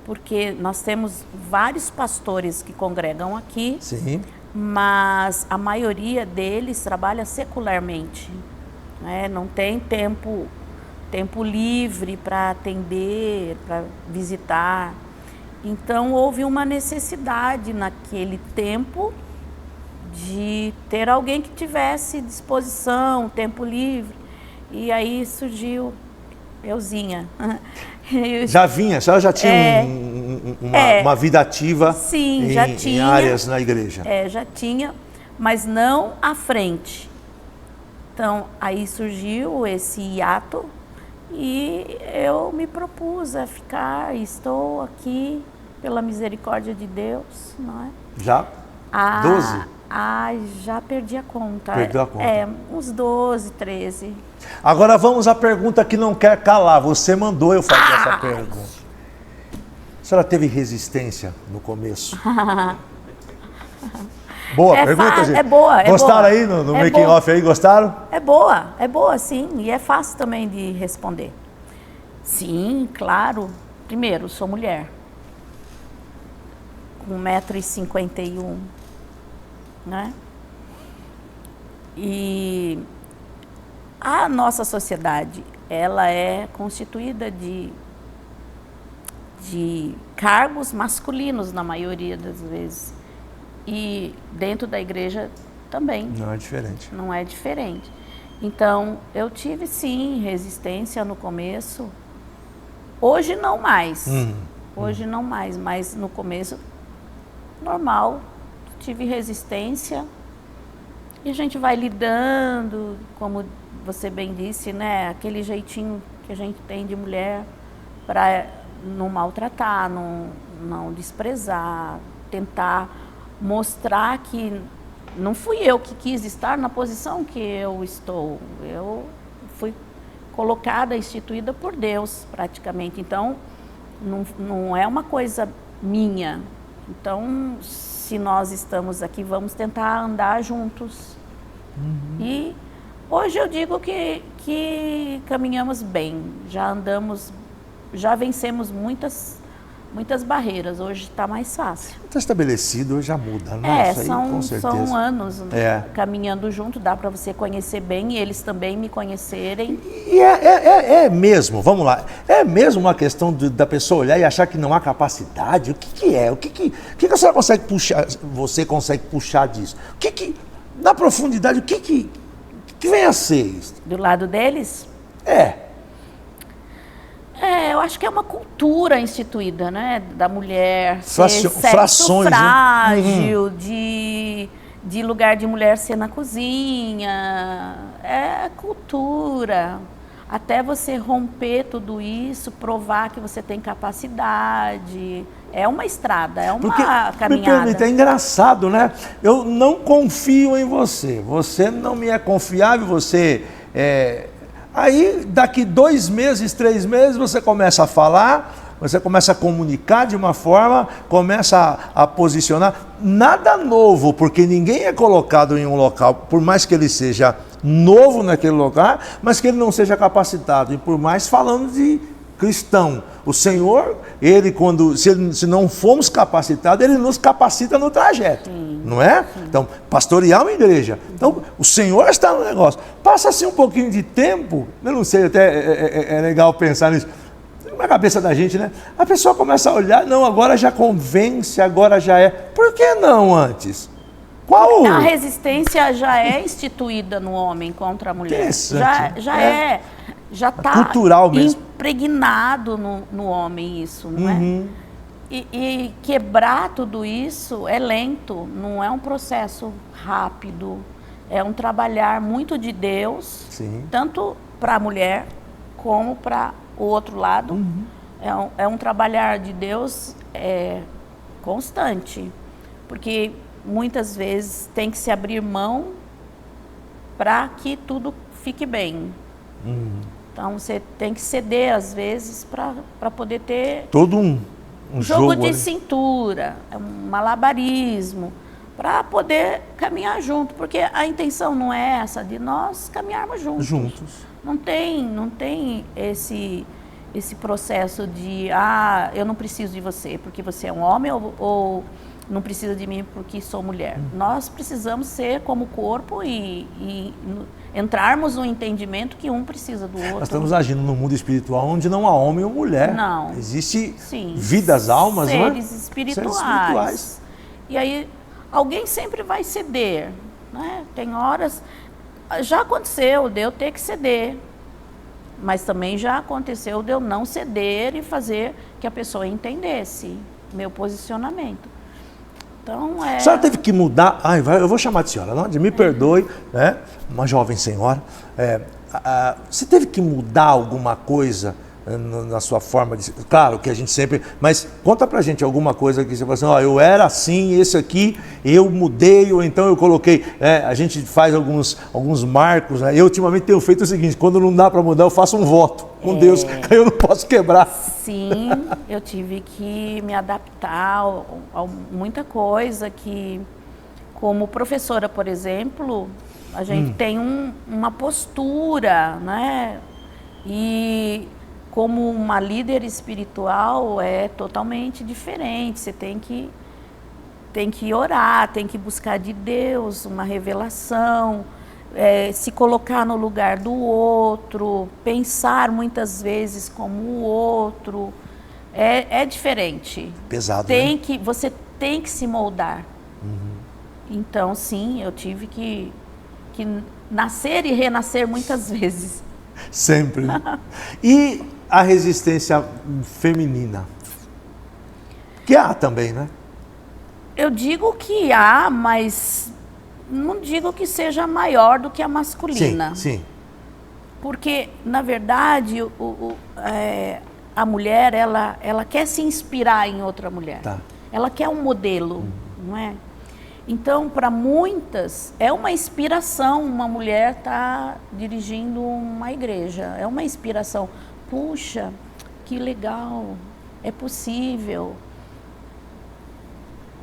porque nós temos vários pastores que congregam aqui, Sim. mas a maioria deles trabalha secularmente, né? Não tem tempo livre para atender, para visitar. Então houve uma necessidade naquele tempo de ter alguém que tivesse disposição, tempo livre. E aí surgiu Euzinha. Já vinha, a senhora já tinha uma vida ativa. Sim, já tinha. Em áreas na igreja. Já tinha, mas não à frente. Então, aí surgiu esse hiato e eu me propus a ficar, estou aqui pela misericórdia de Deus, não é? Já? 12? Já perdi a conta. Perdeu a conta. Uns 12, 13. Agora vamos à pergunta que não quer calar. Você mandou eu fazer essa pergunta. A senhora teve resistência no começo? Boa pergunta, gente. É boa. Gostaram aí no making off aí? Gostaram? É boa sim. E é fácil também de responder. Sim, claro. Primeiro, sou mulher. Com 1,51 m. Né? E a nossa sociedade, ela é constituída de cargos masculinos na maioria das vezes. E dentro da igreja também. Não é diferente. Não é diferente. Então, eu tive sim resistência no começo. Hoje não mais. Hoje não mais, mas no começo, normal. Tive resistência e a gente vai lidando, como você bem disse, né? Aquele jeitinho que a gente tem de mulher para não maltratar, não desprezar, tentar mostrar que não fui eu que quis estar na posição que eu estou. Eu fui colocada, instituída por Deus, praticamente. Então, não é uma coisa minha. Então, se nós estamos aqui, vamos tentar andar juntos. E hoje eu digo que caminhamos bem, já vencemos muitas barreiras, hoje está mais fácil. Está estabelecido, hoje já muda, né? Isso aí, com certeza. São anos caminhando junto, dá para você conhecer bem e eles também me conhecerem. E é mesmo, vamos lá, é mesmo uma questão da pessoa olhar e achar que não há capacidade? O que é? O que a senhora consegue puxar, você consegue puxar disso? Na profundidade, o que vem a ser isso? Do lado deles? Eu acho que é uma cultura instituída, né? Da mulher ser sexo frágil, de lugar de mulher ser na cozinha. É cultura. Até você romper tudo isso, provar que você tem capacidade. É uma estrada, é uma caminhada. Me permite, é engraçado, né? Eu não confio em você. Você não me é confiável, você Aí, daqui 2 meses, 3 meses, você começa a falar, você começa a comunicar de uma forma, começa a posicionar. Nada novo, porque ninguém é colocado em um local, por mais que ele seja novo naquele lugar, mas que ele não seja capacitado. E por mais falando de cristão, o Senhor, se não formos capacitados, Ele nos capacita no trajeto, não é? Sim. Então, pastorear uma igreja. Então, o Senhor está no negócio. Passa assim um pouquinho de tempo, eu não sei, até é legal pensar nisso, na cabeça da gente, né? A pessoa começa a olhar, não, agora já convence, agora já é. Por que não antes? Qual? A resistência já é instituída no homem contra a mulher. Já está cultural mesmo, impregnado no homem isso, não é? E quebrar tudo isso é lento, não é um processo rápido, é um trabalhar muito de Deus, tanto para a mulher como para o outro lado. É um trabalhar de Deus constante, porque muitas vezes tem que se abrir mão para que tudo fique bem. Então você tem que ceder às vezes para poder ter Todo um jogo jogo de ali. cintura, um malabarismo, para poder caminhar junto, porque a intenção não é essa de nós caminharmos juntos. Não tem esse processo de eu não preciso de você porque você é um homem ou não precisa de mim porque sou mulher. Nós precisamos ser como corpo e entrarmos no entendimento que um precisa do outro. Nós estamos agindo no mundo espiritual onde não há homem ou mulher. Não. Existe Sim. vidas, almas, não é? Seres espirituais. Seres espirituais. E aí alguém sempre vai ceder, né? Tem horas... Já aconteceu de eu ter que ceder, mas também já aconteceu de eu não ceder e fazer que a pessoa entendesse meu posicionamento. Então, A senhora teve que mudar... eu vou chamar de senhora, não? Me perdoe, né? Uma jovem senhora. Você teve que mudar alguma coisa na sua forma de... Claro que a gente sempre... Mas conta pra gente alguma coisa que você fala assim, eu era assim, esse aqui, eu mudei, ou então eu coloquei... a gente faz alguns marcos, né? Eu ultimamente tenho feito o seguinte, quando não dá para mudar, eu faço um voto com Deus, que eu não posso quebrar. Sim, eu tive que me adaptar a muita coisa que, como professora, por exemplo, a gente tem uma postura, né? E como uma líder espiritual é totalmente diferente. Você tem que orar, tem que buscar de Deus uma revelação, se colocar no lugar do outro, pensar muitas vezes como o outro. É diferente. Pesado, né? né? Você tem que se moldar. Então, sim, eu tive que nascer e renascer muitas vezes. Sempre. E a resistência feminina? Que há também, né? Eu digo que há, mas não digo que seja maior do que a masculina. Sim. Porque, na verdade, a mulher, ela quer se inspirar em outra mulher. Tá. Ela quer um modelo, não é? Então, para muitas, é uma inspiração uma mulher estar dirigindo uma igreja. É uma inspiração. Puxa, que legal, é possível.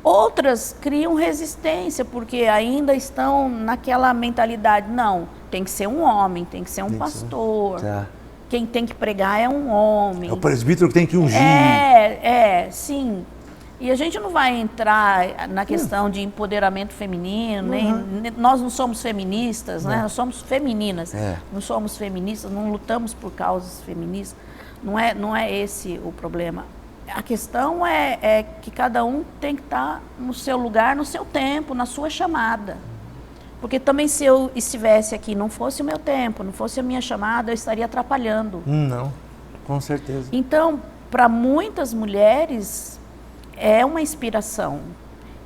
Outras criam resistência, porque ainda estão naquela mentalidade, não, tem que ser um homem, tem que ser um pastor. Tá. Quem tem que pregar é um homem. É o presbítero que tem que ungir. Sim. E a gente não vai entrar na questão de empoderamento feminino, nem nós não somos feministas, né? Nós somos femininas. Não somos feministas, não lutamos por causas feministas. Não é esse o problema. A questão é que cada um tem que estar no seu lugar, no seu tempo, na sua chamada. Porque também se eu estivesse aqui, não fosse o meu tempo, não fosse a minha chamada, eu estaria atrapalhando. Não, com certeza. Então, para muitas mulheres, é uma inspiração.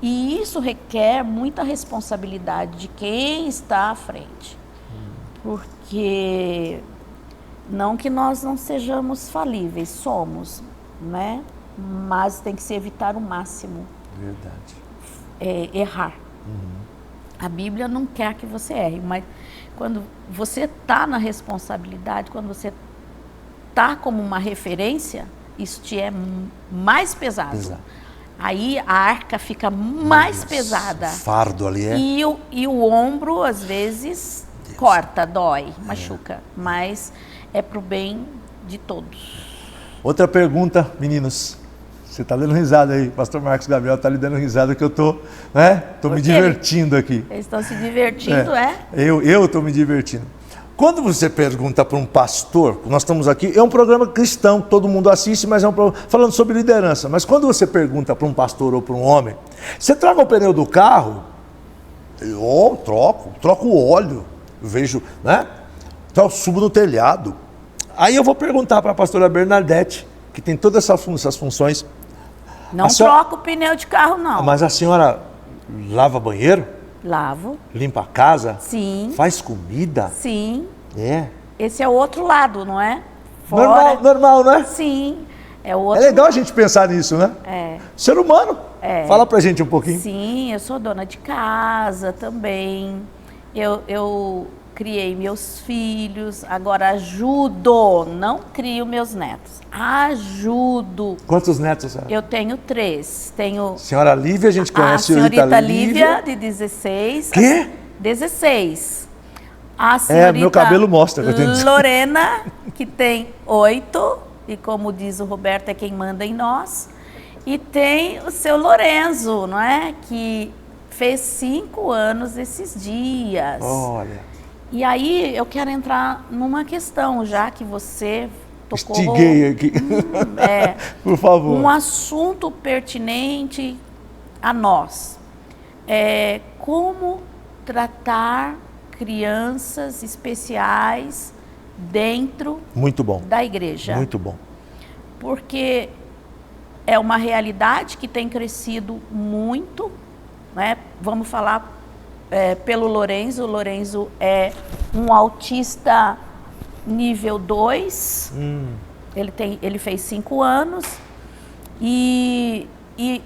E isso requer muita responsabilidade de quem está à frente. Porque, não que nós não sejamos falíveis, somos, né? Mas tem que se evitar o máximo. Verdade. Errar. A Bíblia não quer que você erre, mas quando você está na responsabilidade, quando você está como uma referência, isso te é mais pesado. Aí a arca fica mais pesada. O fardo ali E o ombro, às vezes, corta, dói, machuca. Mas é para o bem de todos. Outra pergunta, meninos. Você está dando risada aí, pastor Marcos Gabriel está lhe dando risada que eu estou me divertindo aqui. Eles estão se divertindo, Eu estou me divertindo. Quando você pergunta para um pastor, nós estamos aqui, é um programa cristão, todo mundo assiste, mas é um programa falando sobre liderança. Mas quando você pergunta para um pastor ou para um homem, você troca o pneu do carro? Eu troco o óleo, vejo, né? Então eu subo no telhado. Aí eu vou perguntar para a pastora Bernadette, que tem todas essas funções. Não troca o pneu de carro, não. Mas a senhora lava banheiro? Lavo. Limpa a casa? Sim. Faz comida? Sim. É. Esse é o outro lado, não é? Fora. Normal, né? Sim. É o outro legal a gente pensar nisso, né? Ser humano. Fala pra gente um pouquinho. Sim, eu sou dona de casa também. Eu criei meus filhos, agora ajudo, não crio meus netos, ajudo. Quantos netos, senhora? Eu tenho 3. Tenho Senhora Lívia, a gente conhece a senhorita Lívia, de 16. Quê? 16. A senhorita meu cabelo mostra que eu tenho 16. Lorena, que tem 8, e como diz o Roberto, é quem manda em nós. E tem o seu Lorenzo, não é? Que fez 5 anos esses dias. Olha. E aí eu quero entrar numa questão, já que você tocou... Estiguei aqui. Por favor. Um assunto pertinente a nós. Como tratar crianças especiais dentro Muito bom. da igreja. Muito bom. Porque é uma realidade que tem crescido muito, né? Vamos falar pelo Lorenzo. O Lorenzo é um autista nível 2. Ele fez 5 anos. E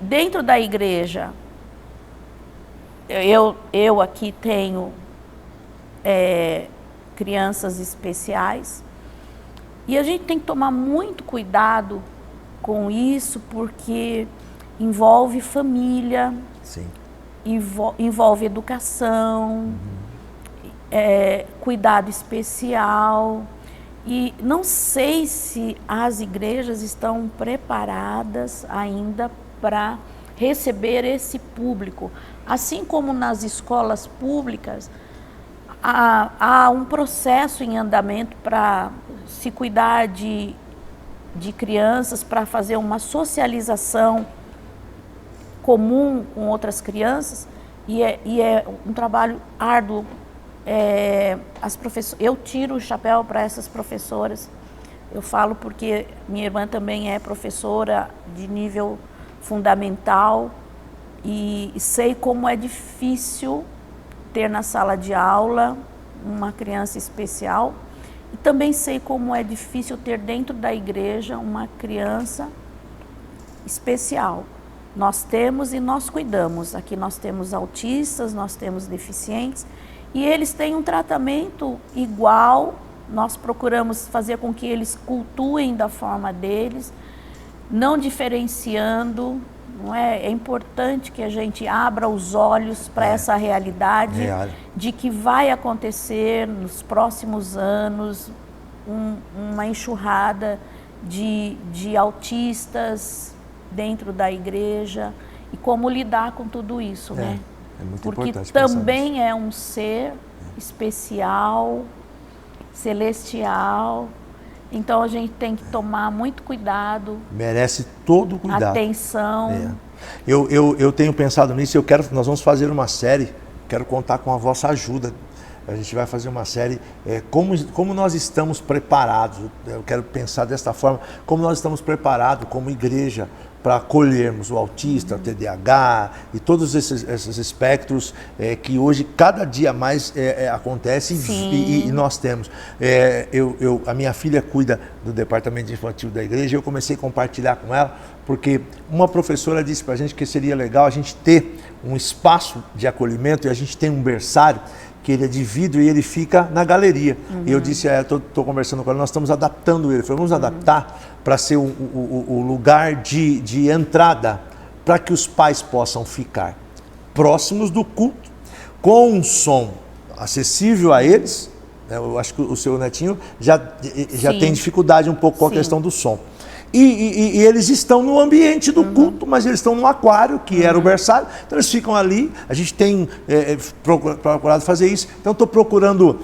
dentro da igreja, eu aqui tenho crianças especiais. E a gente tem que tomar muito cuidado com isso, porque envolve família. Sim. Envolve educação, cuidado especial. E não sei se as igrejas estão preparadas ainda para receber esse público. Assim como nas escolas públicas, há um processo em andamento para se cuidar de crianças, para fazer uma socialização comum com outras crianças, e é um trabalho árduo. Eu tiro o chapéu para essas professoras. Eu falo porque minha irmã também é professora de nível fundamental e sei como é difícil ter na sala de aula uma criança especial, e também sei como é difícil ter dentro da igreja uma criança especial. Nós temos e nós cuidamos. Aqui nós temos autistas, nós temos deficientes, e eles têm um tratamento igual. Nós procuramos fazer com que eles cultuem da forma deles, não diferenciando. Não é? É importante que a gente abra os olhos para essa realidade de que vai acontecer nos próximos anos uma enxurrada de autistas dentro da igreja, e como lidar com tudo isso, né? É muito porque importante também é um ser especial, celestial. Então a gente tem que tomar muito cuidado. Merece todo o cuidado. Atenção. Eu tenho pensado nisso. Nós vamos fazer uma série. Quero contar com a vossa ajuda. A gente vai fazer uma série, como nós estamos preparados. Eu quero pensar desta forma, como nós estamos preparados como igreja para acolhermos o autista, o TDAH e todos esses espectros que hoje cada dia mais acontecem e nós temos. A minha filha cuida do departamento infantil da igreja, eu comecei a compartilhar com ela, porque uma professora disse para a gente que seria legal a gente ter um espaço de acolhimento, e a gente tem um berçário que ele é de vidro e ele fica na galeria. E eu disse, estou conversando com ela, nós estamos adaptando ele. Falei, vamos adaptar para ser o lugar de entrada, para que os pais possam ficar próximos do culto, com um som acessível a eles. Eu acho que o seu netinho já tem dificuldade um pouco com a questão do som. E eles estão no ambiente do culto, mas eles estão no aquário, que era o berçário, então eles ficam ali. A gente tem procurado fazer isso, então estou procurando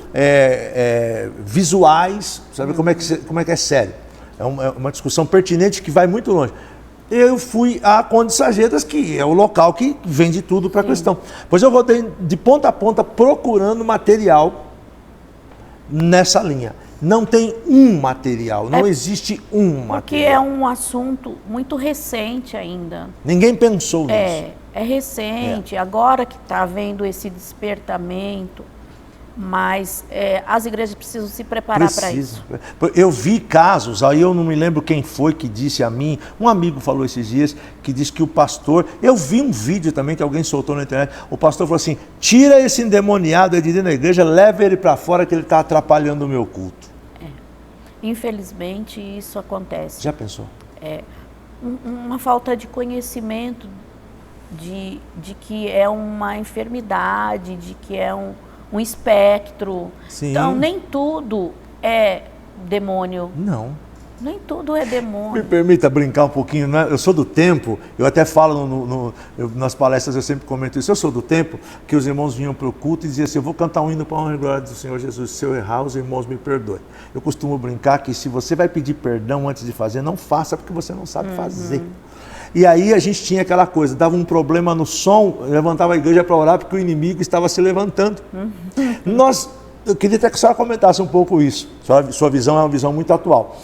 visuais, sabe como é que é sério? É uma discussão pertinente que vai muito longe. Eu fui à Conde Sarjetas, que é o local que vende tudo para a questão. Pois eu vou de ponta a ponta procurando material nessa linha. Não tem um material, não existe um material. Porque é um assunto muito recente ainda. Ninguém pensou nisso. É recente, agora que está havendo esse despertamento Mas as igrejas precisam se preparar para isso. Eu vi casos, aí eu não me lembro quem foi que disse a mim, um amigo falou esses dias, que disse que o pastor, eu vi um vídeo também que alguém soltou na internet, o pastor falou assim, tira esse endemoniado aí de dentro da igreja, leva ele para fora que ele está atrapalhando o meu culto. Infelizmente isso acontece. Já pensou? Uma falta de conhecimento de que é uma enfermidade, de que é um espectro. Sim. Então, nem tudo é demônio. Não. Nem tudo é demônio. Me permita brincar um pouquinho, né? Eu sou do tempo, eu até falo nas palestras, eu sempre comento isso, eu sou do tempo que os irmãos vinham para o culto e diziam assim, eu vou cantar um hino para a honra e glória do Senhor Jesus, se eu errar, os irmãos me perdoem. Eu costumo brincar que se você vai pedir perdão antes de fazer, não faça porque você não sabe fazer. E aí a gente tinha aquela coisa, dava um problema no som, levantava a igreja para orar porque o inimigo estava se levantando. Eu queria até que a senhora comentasse um pouco isso. Sua visão é uma visão muito atual.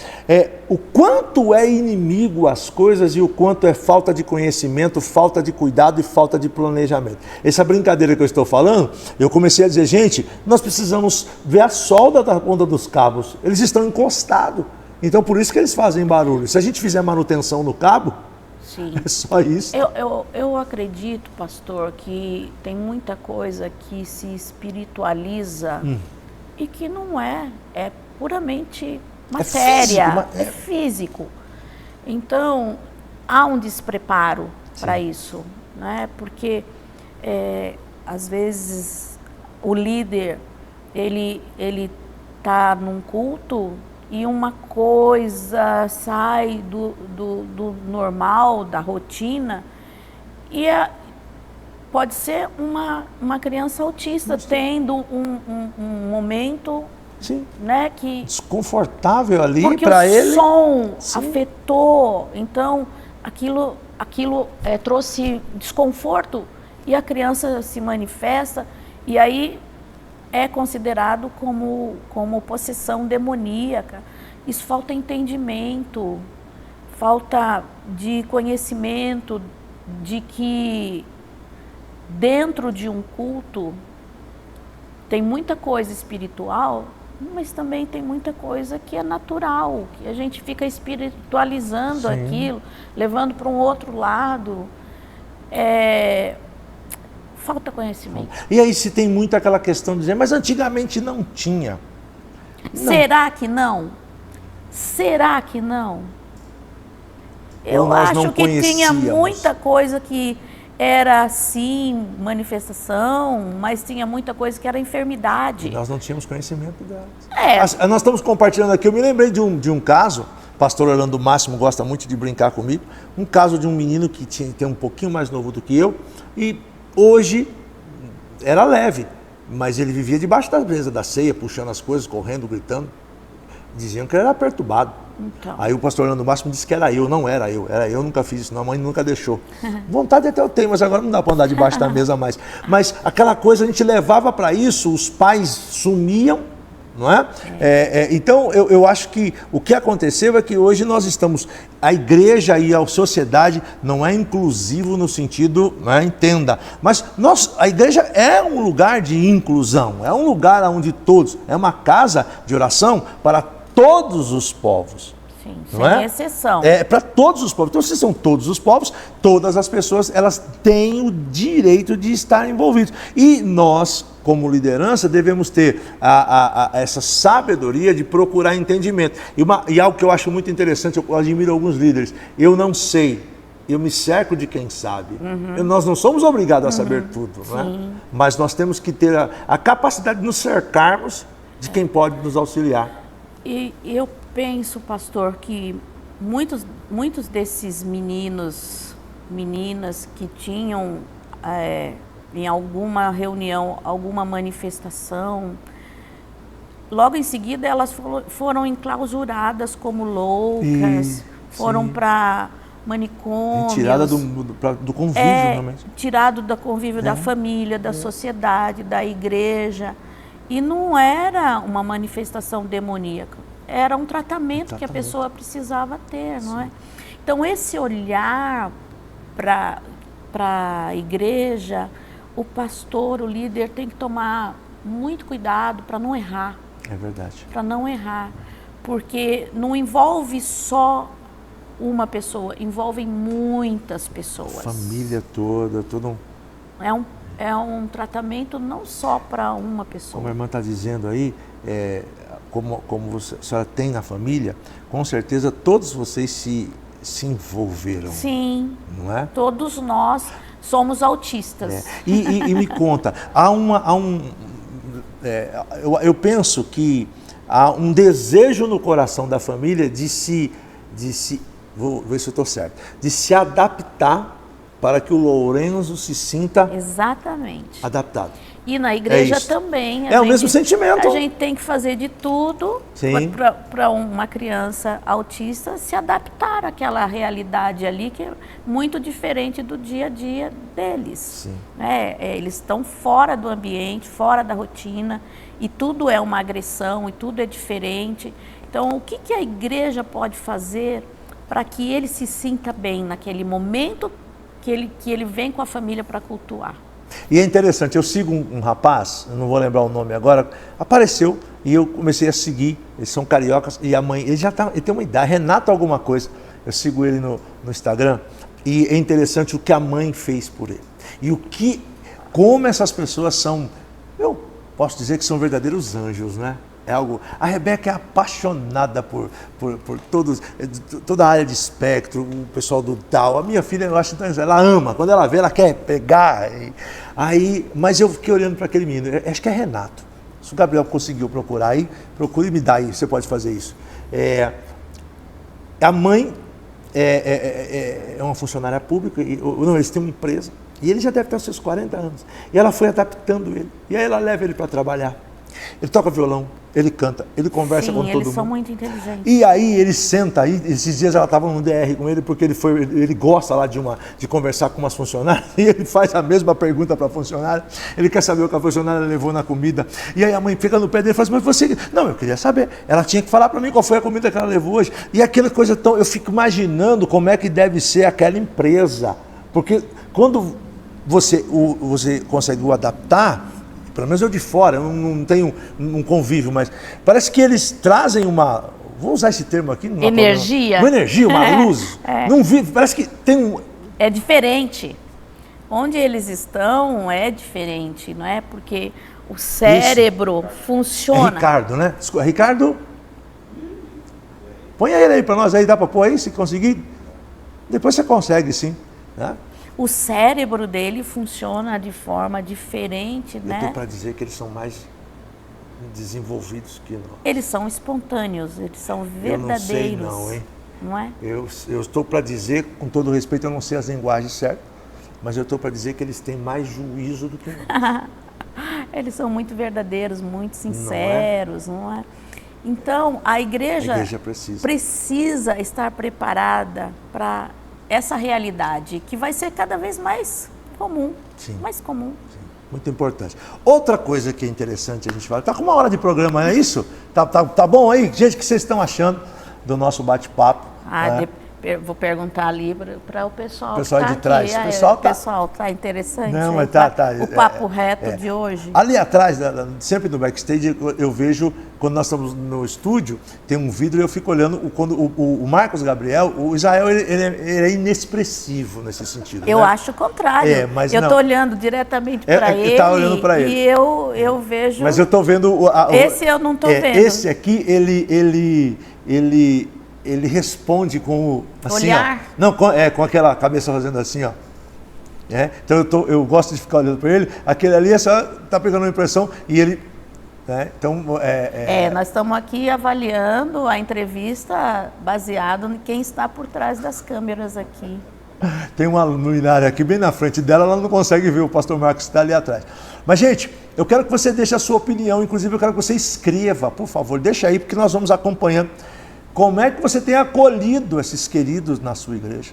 O quanto é inimigo as coisas e o quanto é falta de conhecimento, falta de cuidado e falta de planejamento. Essa brincadeira que eu estou falando, eu comecei a dizer, gente, nós precisamos ver a solda da ponta dos cabos. Eles estão encostados. Então por isso que eles fazem barulho. Se a gente fizer manutenção no cabo, Sim. é só isso. Eu acredito, pastor, que tem muita coisa que se espiritualiza e que não é puramente matéria, é físico. Então, há um despreparo para isso, né? Porque às vezes o líder, ele está num culto e uma coisa sai do normal, da rotina, e pode ser uma criança autista tendo um momento, né, que desconfortável ali para ele. Porque o som afetou, então aquilo trouxe desconforto e a criança se manifesta e aí é considerado como possessão demoníaca. Isso falta entendimento, falta de conhecimento de que dentro de um culto tem muita coisa espiritual, mas também tem muita coisa que é natural, que a gente fica espiritualizando aquilo, levando para um outro lado. Falta conhecimento. E aí se tem muito aquela questão de dizer, mas antigamente não tinha. Será que não? Será que não? Eu acho que tinha muita coisa que era sim manifestação, mas tinha muita coisa que era enfermidade. E nós não tínhamos conhecimento delas. Nós estamos compartilhando aqui, eu me lembrei de um caso, o pastor Orlando Máximo gosta muito de brincar comigo, um caso de um menino que tem um pouquinho mais novo do que eu, e hoje era leve, mas ele vivia debaixo da mesa da ceia, puxando as coisas, correndo, gritando. Diziam que ele era perturbado. Então. Aí o pastor Orlando Máximo disse que era eu, não era eu. Era eu, nunca fiz isso, não, a mãe nunca deixou. Vontade até eu tenho, mas agora não dá para andar debaixo da mesa mais. Mas aquela coisa a gente levava para isso, os pais sumiam, não é? Então eu acho que o que aconteceu é que hoje nós estamos, a igreja e a sociedade não é inclusivo no sentido, não é? Entenda, mas a igreja é um lugar de inclusão, é um lugar onde todos, é uma casa de oração para todos os povos. Sim, sem exceção. É para todos os povos. Então, se são todos os povos, todas as pessoas, elas têm o direito de estar envolvidos. E nós, como liderança, devemos ter essa sabedoria de procurar entendimento. E algo que eu acho muito interessante, eu admiro alguns líderes. Eu não sei, eu me cerco de quem sabe. Nós não somos obrigados a saber tudo, não é? Mas nós temos que ter a capacidade de nos cercarmos de quem pode nos auxiliar. E eu penso, pastor, que muitos desses meninas que tinham em alguma reunião, alguma manifestação, logo em seguida elas foram enclausuradas como loucas, foram para manicômios. Tirada do convívio, realmente. Tirado do convívio da família, da sociedade, da igreja. E não era uma manifestação demoníaca, era um tratamento que a pessoa precisava ter, não é? Então, esse olhar para a igreja, o pastor, o líder tem que tomar muito cuidado para não errar. É verdade. Para não errar, porque não envolve só uma pessoa, envolvem muitas pessoas. Família toda, todo um... É um tratamento não só para uma pessoa. Como a irmã está dizendo aí, como a senhora tem na família, com certeza todos vocês se envolveram. Sim, não é? Todos nós somos autistas. E me conta, eu penso que há um desejo no coração da família de se vou ver se eu estou certo, de se adaptar para que o Lourenço se sinta Exatamente. adaptado. E na igreja também. O mesmo sentimento. A gente tem que fazer de tudo para uma criança autista se adaptar àquela realidade ali que é muito diferente do dia a dia deles. Sim. Eles estão fora do ambiente, fora da rotina, e tudo é uma agressão, e tudo é diferente. Então, o que a igreja pode fazer para que ele se sinta bem naquele momento que ele vem com a família para cultuar? E é interessante, eu sigo um rapaz, eu não vou lembrar o nome agora, apareceu e eu comecei a seguir, eles são cariocas, e a mãe, ele tem uma idade, Renato alguma coisa, eu sigo ele no Instagram, e é interessante o que a mãe fez por ele. E como essas pessoas são, eu posso dizer que são verdadeiros anjos, né? A Rebeca é apaixonada por toda a área de espectro, o pessoal do Down. A minha filha, eu acho, ela ama. Quando ela vê, ela quer pegar. Mas eu fiquei olhando para aquele menino. Acho que é Renato. Se o Gabriel conseguiu procurar aí, procure e me dá aí. Você pode fazer isso. A mãe é uma funcionária pública. Eles têm uma empresa. E ele já deve ter os seus 40 anos. E ela foi adaptando ele. E aí ela leva ele para trabalhar. Ele toca violão, ele canta, ele conversa com todo mundo. Eles são muito inteligentes. E aí ele senta aí, esses dias ela estava no DR com ele, porque ele gosta lá de conversar com umas funcionárias, e ele faz a mesma pergunta para a funcionária, ele quer saber o que a funcionária levou na comida. E aí a mãe fica no pé dele e fala assim, mas você... Não, eu queria saber. Ela tinha que falar para mim qual foi a comida que ela levou hoje. E aquela coisa tão... Eu fico imaginando como é que deve ser aquela empresa. Porque quando você consegue o adaptar... Pelo menos eu de fora, eu não tenho um convívio, mas parece que eles trazem vou usar esse termo aqui. Energia. Uma energia, uma luz. Não vive, parece que tem É diferente. Onde eles estão é diferente, não é? Porque o cérebro funciona. É Ricardo, né? Ricardo, põe ele aí para nós, aí dá para pôr aí, se conseguir. Depois você consegue, sim. Né? O cérebro dele funciona de forma diferente, né? Eu estou para dizer que eles são mais desenvolvidos que nós. Eles são espontâneos, eles são verdadeiros. Eu não sei não, hein? Não é? Eu estou para dizer, com todo respeito, eu não sei as linguagens certas, mas eu estou para dizer que eles têm mais juízo do que nós. Eles são muito verdadeiros, muito sinceros, não é? Então, a igreja precisa estar preparada para essa realidade que vai ser cada vez mais comum. Sim. Mais comum. Sim. Muito importante. Outra coisa que é interessante a gente falar, está com uma hora de programa, não é isso? Tá bom aí? Gente, o que vocês estão achando do nosso bate-papo? Vou perguntar ali para o pessoal. O pessoal tá de trás. Aqui. O pessoal tá interessante. Não, mas o papo reto de hoje. Ali atrás, sempre no backstage, eu vejo, quando nós estamos no estúdio, tem um vidro e eu fico olhando, quando o Marcos Gabriel, o Israel, ele é inexpressivo nesse sentido. Eu né? acho o contrário. Mas eu estou olhando diretamente para ele. Tá olhando para ele. E eu vejo. Mas eu estou vendo. Esse eu não estou vendo. Esse aqui, ele responde com o assim, olhar? Ó. Não, com aquela cabeça fazendo assim, ó. Então eu gosto de ficar olhando para ele. Aquele ali só está pegando uma impressão e ele. Né? Então, nós estamos aqui avaliando a entrevista baseado em quem está por trás das câmeras aqui. Tem uma luminária aqui bem na frente dela, ela não consegue ver o pastor Marcos que está ali atrás. Mas, gente, eu quero que você deixe a sua opinião, inclusive eu quero que você escreva, por favor, deixa aí, porque nós vamos acompanhando. Como é que você tem acolhido esses queridos na sua igreja?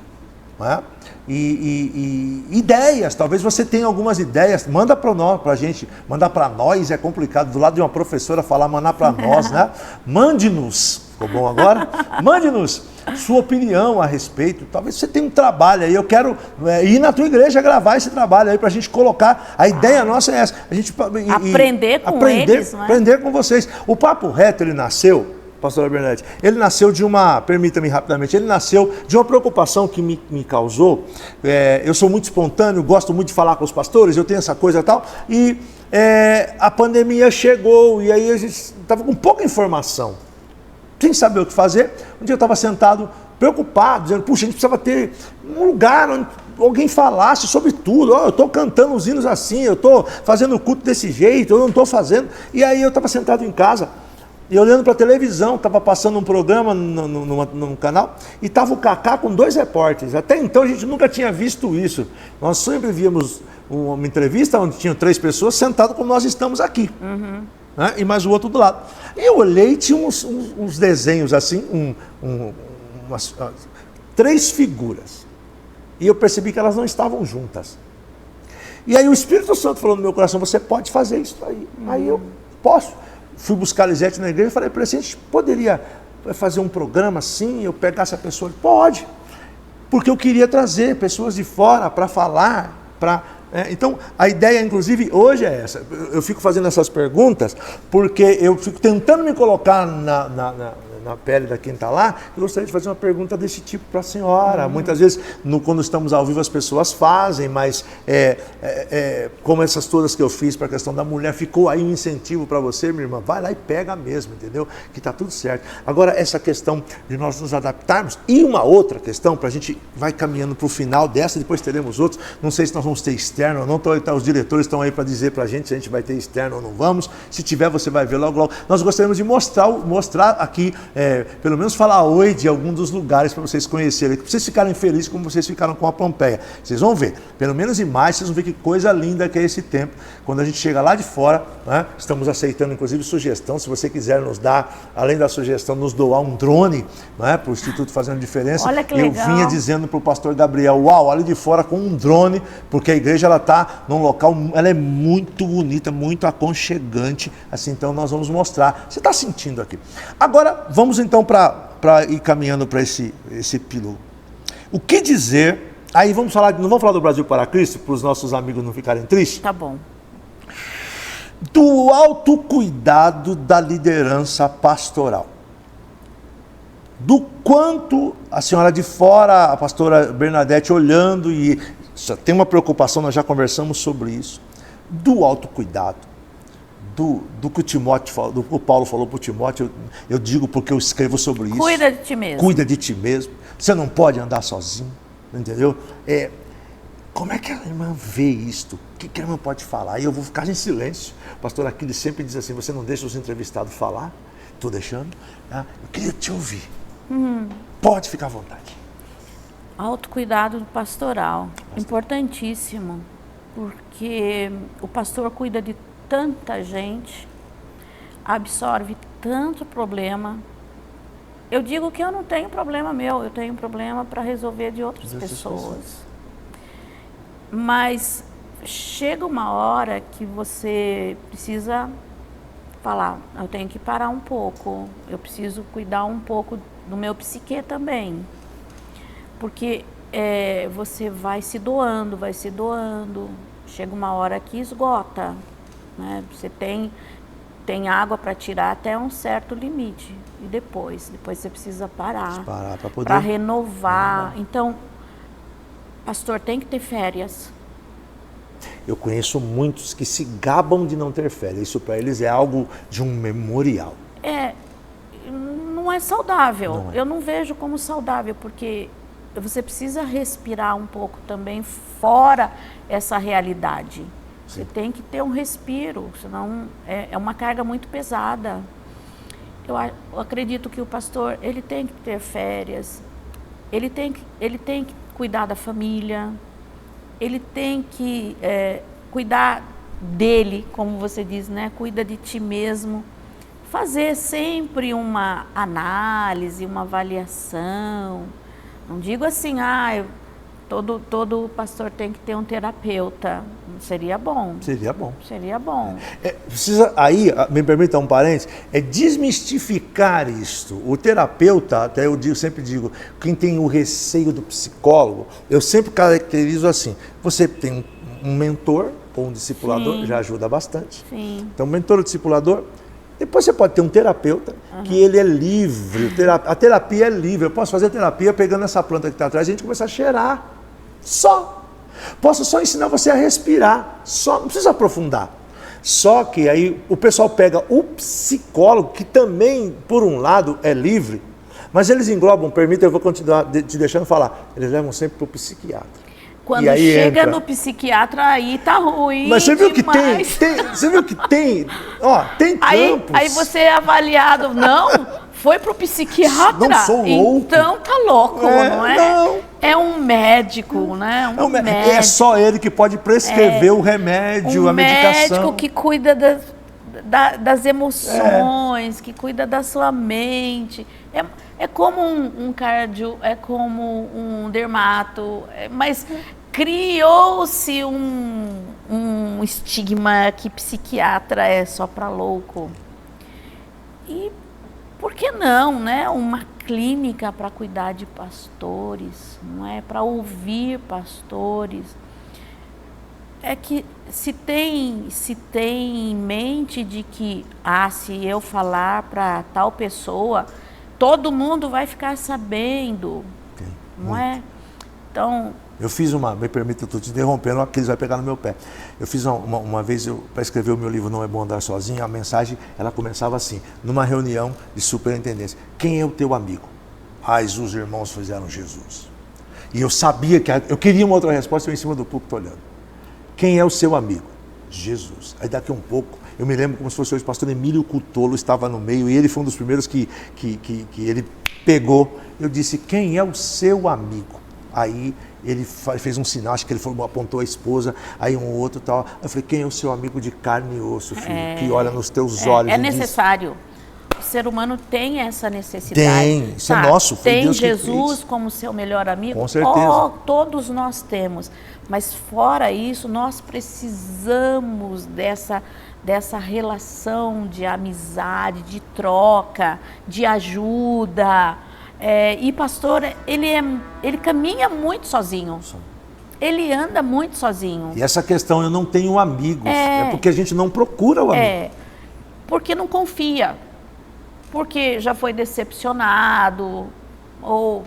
Né? E ideias, talvez você tenha algumas ideias, manda para a gente, mandar para nós é complicado, do lado de uma professora falar, mandar para nós, né? Mande-nos Ficou bom agora? Mande-nos sua opinião a respeito. Talvez você tenha um trabalho aí. Eu quero ir na tua igreja gravar esse trabalho aí para a gente colocar. A ideia nossa é essa. A gente aprender com eles, não é? Aprender com vocês. O Papo Reto, ele nasceu, pastora Bernadette, ele nasceu de uma, permita-me rapidamente, ele nasceu de uma preocupação que me causou. Eu sou muito espontâneo, gosto muito de falar com os pastores, eu tenho essa coisa e tal. E a pandemia chegou e aí a gente estava com pouca informação. Sem saber o que fazer, um dia eu estava sentado preocupado, dizendo, puxa, a gente precisava ter um lugar onde alguém falasse sobre tudo. Eu estou cantando os hinos assim, eu estou fazendo o culto desse jeito, eu não estou fazendo. E aí eu estava sentado em casa, e olhando para a televisão, estava passando um programa num canal, e estava o Cacá com 2 repórteres. Até então a gente nunca tinha visto isso. Nós sempre víamos uma entrevista onde tinham 3 pessoas sentadas como nós estamos aqui. Uhum. Né? E mais o outro do lado. E eu olhei e tinha uns desenhos assim, 3 figuras. E eu percebi que elas não estavam juntas. E aí o Espírito Santo falou no meu coração, você pode fazer isso aí. Aí eu posso. Fui buscar a Lisete na igreja e falei para ele, a gente poderia fazer um programa assim, eu pegasse a pessoa? Pode. Porque eu queria trazer pessoas de fora para falar, então, a ideia, inclusive, hoje é essa. Eu fico fazendo essas perguntas porque eu fico tentando me colocar na pele da quem está lá. Eu gostaria de fazer uma pergunta desse tipo para a senhora. Muitas vezes, quando estamos ao vivo, as pessoas fazem, mas como essas todas que eu fiz para a questão da mulher, ficou aí um incentivo para você, minha irmã, vai lá e pega mesmo, entendeu? Que está tudo certo. Agora, essa questão de nós nos adaptarmos, e uma outra questão, para a gente vai caminhando para o final dessa, depois teremos outros, não sei se nós vamos ter externo ou não, os diretores estão aí para dizer para a gente se a gente vai ter externo ou não vamos, se tiver você vai ver logo logo. Nós gostaríamos de mostrar aqui, pelo menos falar oi de algum dos lugares para vocês conhecerem, para vocês ficarem felizes como vocês ficaram com a Pompeia. Vocês vão ver, pelo menos imagens, vocês vão ver que coisa linda que é esse tempo. Quando a gente chega lá de fora, né, estamos aceitando inclusive sugestão, se você quiser nos dar, além da sugestão, nos doar um drone, né, para o Instituto Fazendo Diferença. Olha que legal. Eu vinha dizendo para o pastor Gabriel, uau, ali de fora com um drone, porque a igreja ela está num local, ela é muito bonita, muito aconchegante, assim, então nós vamos mostrar. Você está sentindo aqui. Agora, vamos então para ir caminhando para esse epílogo. O que dizer, aí vamos falar, não vamos falar do Brasil para Cristo, para os nossos amigos não ficarem tristes? Tá bom. Do autocuidado da liderança pastoral. Do quanto a senhora de fora, a pastora Bernadette olhando e tem uma preocupação, nós já conversamos sobre isso, do autocuidado, do que o Timóteo falou, do que o Paulo falou para o Timóteo, eu digo porque eu escrevo sobre isso. Cuida de ti mesmo. Cuida de ti mesmo. Você não pode andar sozinho, entendeu? Como é que a irmã vê isto? O que a irmã pode falar? E eu vou ficar em silêncio. O pastor Aquiles sempre diz assim, você não deixa os entrevistados falar? Estou deixando. Tá? Eu queria te ouvir. Pode ficar à vontade. Autocuidado pastoral, importantíssimo, porque o pastor cuida de tanta gente, absorve tanto problema. Eu digo que eu não tenho problema meu, eu tenho problema para resolver de outras pessoas. Mas chega uma hora que você precisa falar, eu tenho que parar um pouco, eu preciso cuidar um pouco do meu psique também. Porque você vai se doando, chega uma hora que esgota, né? Você tem água para tirar até um certo limite, e depois você precisa parar para renovar. Então, pastor, tem que ter férias. Eu conheço muitos que se gabam de não ter férias, isso para eles é algo de um memorial. Não é saudável, Não é. Eu não vejo como saudável, porque você precisa respirar um pouco também fora essa realidade. Sim. Você tem que ter um respiro, senão é uma carga muito pesada. Eu acredito que o pastor, ele tem que ter férias, ele tem que cuidar da família, ele tem que cuidar dele, como você diz, né? Cuida de ti mesmo. Fazer sempre uma análise, uma avaliação. Não digo assim, todo pastor tem que ter um terapeuta. Seria bom. Seria bom. Seria bom. Precisa, aí, me permita um parênteses, é desmistificar isto. O terapeuta, até eu sempre digo, quem tem o receio do psicólogo, eu sempre caracterizo assim, você tem um mentor ou um discipulador, Sim. já ajuda bastante. Sim. Então, mentor ou discipulador, depois você pode ter um terapeuta, que ele é livre, a terapia é livre, eu posso fazer terapia pegando essa planta que está atrás e a gente começar a cheirar, só. Posso só ensinar você a respirar, só, não precisa aprofundar. Só que aí o pessoal pega o psicólogo, que também, por um lado, é livre, mas eles englobam, permita, eu vou continuar te deixando falar, eles levam sempre para o psiquiatra. Quando E aí chega entra no psiquiatra, aí tá ruim. Mas você viu que demais. você viu que tem, ó, tem campos. Aí você é avaliado, não, foi pro psiquiatra. Não sou louco. Então tá louco, não é? Não. É um médico, né? É só ele que pode prescrever o remédio, a medicação. Médico que cuida das emoções, que cuida da sua mente. É como um cardio, é como um dermato, mas criou-se um estigma que psiquiatra é só para louco. E por que não, né? Uma clínica para cuidar de pastores, não é? Para ouvir pastores. É que se tem em mente de que, se eu falar para tal pessoa, todo mundo vai ficar sabendo, não é? Então... Eu fiz me permita, eu estou te interrompendo, que eles vão pegar no meu pé. Eu fiz uma vez, para escrever o meu livro Não é Bom Andar Sozinho, a mensagem, ela começava assim, numa reunião de superintendência. Quem é o teu amigo? Os irmãos fizeram Jesus. E eu sabia eu queria uma outra resposta, eu em cima do púlpito olhando. Quem é o seu amigo? Jesus. Aí daqui a um pouco, eu me lembro como se fosse hoje, o pastor Emílio Cutolo estava no meio, e ele foi um dos primeiros que ele pegou. Eu disse, quem é o seu amigo? Aí ele fez um sinal, acho que ele apontou a esposa, aí um outro tal. Eu falei, quem é o seu amigo de carne e osso, filho? Que olha nos teus olhos. É necessário. O ser humano tem essa necessidade. Tem, isso é nosso. Foi tem Deus Jesus que como seu melhor amigo? Com certeza. Todos nós temos. Mas fora isso, nós precisamos dessa relação de amizade, de troca, de ajuda. E pastor, ele caminha muito sozinho. Ele anda muito sozinho. E essa questão, eu não tenho amigos, é porque a gente não procura o amigo. Porque não confia. Porque já foi decepcionado, ou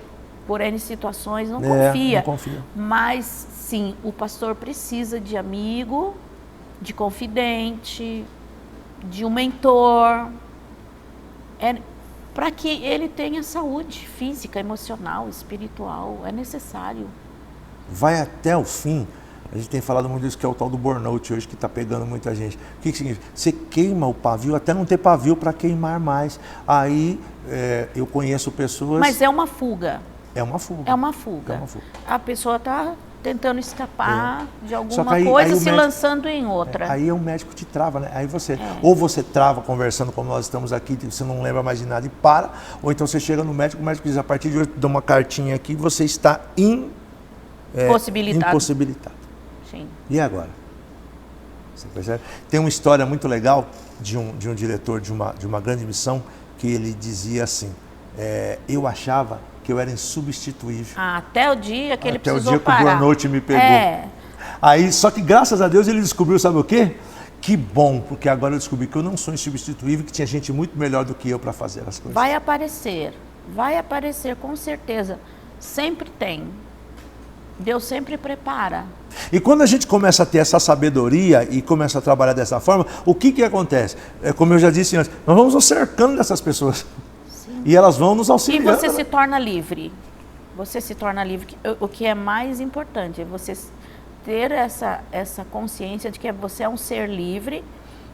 por N situações, não confia. Não confia. Mas, sim, o pastor precisa de amigo, de confidente, de um mentor, para que ele tenha saúde física, emocional, espiritual. É necessário. Vai até o fim. A gente tem falado muito disso, que é o tal do burnout hoje, que está pegando muita gente. O que significa? Você queima o pavio, até não ter pavio para queimar mais. Aí, eu conheço pessoas... Mas é uma fuga. É uma fuga. É uma fuga. A pessoa está tentando escapar de alguma coisa, se lançando em outra. Aí o médico te trava, né? Aí você... Ou você trava conversando como nós estamos aqui, você não lembra mais de nada e para. Ou então você chega no médico, o médico diz, a partir de hoje, dá uma cartinha aqui, você está impossibilitado. Sim. E agora? Você percebe? Tem uma história muito legal de um diretor de uma grande missão, que ele dizia assim, eu achava que eu era insubstituível. Até o dia que ele precisou parar. Até o dia que o burnout me pegou. Aí, só que graças a Deus ele descobriu, sabe o quê? Que bom, porque agora eu descobri que eu não sou insubstituível, que tinha gente muito melhor do que eu para fazer as coisas. Vai aparecer com certeza. Sempre tem. Deus sempre prepara. E quando a gente começa a ter essa sabedoria e começa a trabalhar dessa forma, o que acontece? Como eu já disse antes, nós vamos nos cercando dessas pessoas. Sim. E elas vão nos auxiliando. E você se torna livre. Você se torna livre. O que é mais importante é você ter essa consciência de que você é um ser livre,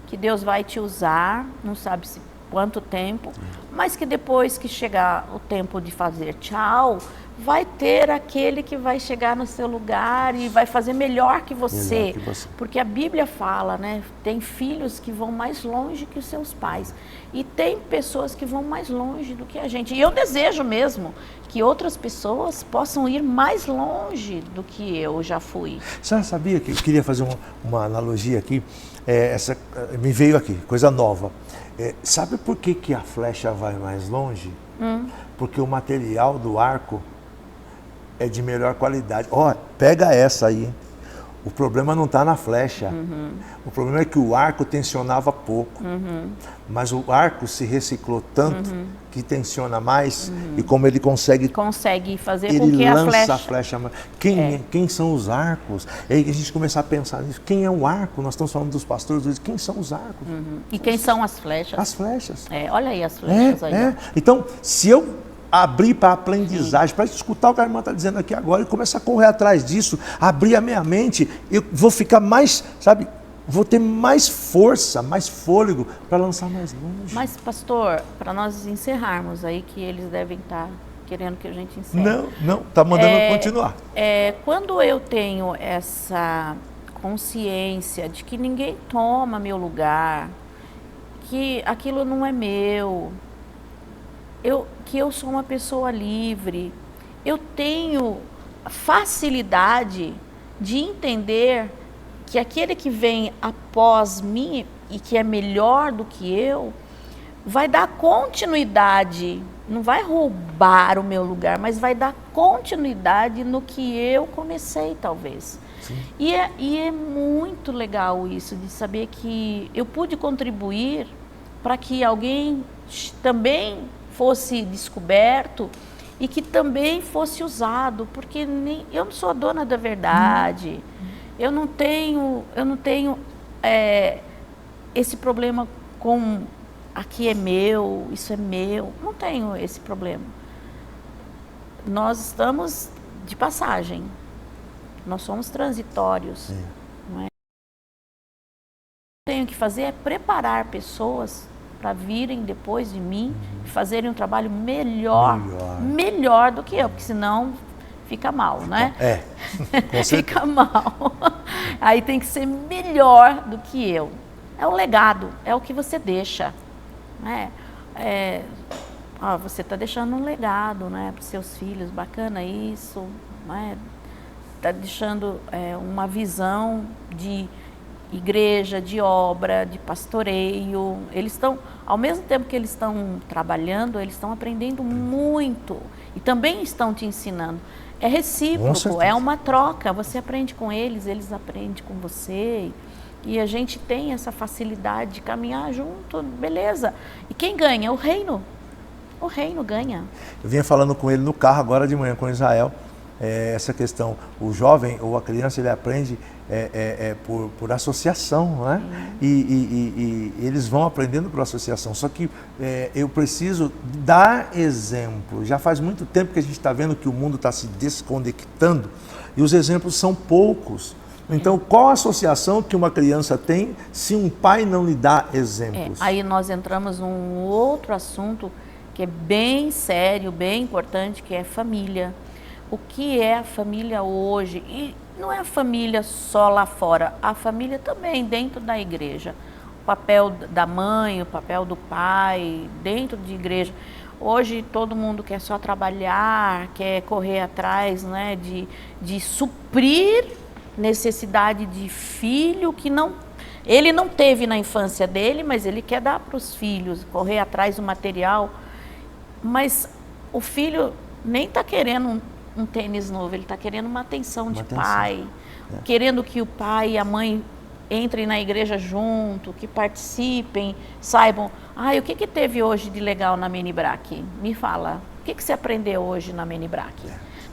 que Deus vai te usar, não sabe se quanto tempo, mas que depois que chegar o tempo de fazer tchau, vai ter aquele que vai chegar no seu lugar e vai fazer melhor que você. Porque a Bíblia fala, né? Tem filhos que vão mais longe que os seus pais. E tem pessoas que vão mais longe do que a gente. E eu desejo mesmo que outras pessoas possam ir mais longe do que eu já fui. Você sabia que eu queria fazer uma analogia aqui? Me veio aqui, coisa nova. Sabe por que a flecha vai mais longe? Porque o material do arco é de melhor qualidade. Pega essa aí. O problema não está na flecha. O problema é que o arco tensionava pouco. Mas o arco se reciclou tanto que tensiona mais. E como ele consegue fazer com que a flecha... Quem são os arcos? E aí a gente começar a pensar nisso. Quem é o arco? Nós estamos falando dos pastores. Quem são os arcos? E quem são as flechas? As flechas. Olha aí as flechas aí. Então, se eu abrir para a aprendizagem, para escutar o que a irmã está dizendo aqui agora e começar a correr atrás disso, abrir a minha mente, eu vou ficar mais, vou ter mais força, mais fôlego para lançar mais longe. Mas, pastor, para nós encerrarmos aí, que eles devem estar querendo que a gente encerre. Não, está mandando continuar. Quando eu tenho essa consciência de que ninguém toma meu lugar, que aquilo não é meu, que eu sou uma pessoa livre, eu tenho facilidade de entender que aquele que vem após mim e que é melhor do que eu, vai dar continuidade, não vai roubar o meu lugar, mas vai dar continuidade no que eu comecei, talvez. E é muito legal isso, de saber que eu pude contribuir para que alguém também fosse descoberto e que também fosse usado, porque eu não sou a dona da verdade, eu não tenho esse problema com aqui é meu, isso é meu, não tenho esse problema. Nós estamos de passagem, nós somos transitórios. Não é? O que eu tenho que fazer é preparar pessoas para virem depois de mim e fazerem um trabalho melhor do que eu, porque senão fica mal, né? Fica mal. Aí tem que ser melhor do que eu. É o legado, é o que você deixa. Né? Você está deixando um legado, né, para os seus filhos, bacana isso. Né? Está deixando uma visão de igreja, de obra, de pastoreio. Eles estão, ao mesmo tempo que eles estão trabalhando, eles estão aprendendo muito e também estão te ensinando. É recíproco, é uma troca. Você aprende com eles, eles aprendem com você. E a gente tem essa facilidade de caminhar junto, beleza. E quem ganha? O reino. O reino ganha. Eu vinha falando com ele no carro agora de manhã, com Israel, essa questão. O jovem ou a criança, ele aprende por associação, né? E eles vão aprendendo por associação. Só que eu preciso dar exemplo. Já faz muito tempo que a gente está vendo que o mundo está se desconectando e os exemplos são poucos. Então, qual a associação que uma criança tem se um pai não lhe dá exemplos? Aí nós entramos num outro assunto que é bem sério, bem importante, que é família. O que é a família hoje? E não é a família só lá fora, a família também dentro da igreja. O papel da mãe, o papel do pai, dentro de igreja. Hoje todo mundo quer só trabalhar, quer correr atrás, né, de suprir necessidade de filho que ele não teve na infância dele, mas ele quer dar para os filhos, correr atrás do material. Mas o filho nem está querendo um tênis novo, ele está querendo uma atenção de pai, querendo que o pai e a mãe entrem na igreja junto, que participem, saibam, o que teve hoje de legal na Menibrac? Me fala, o que você aprendeu hoje na Menibrac?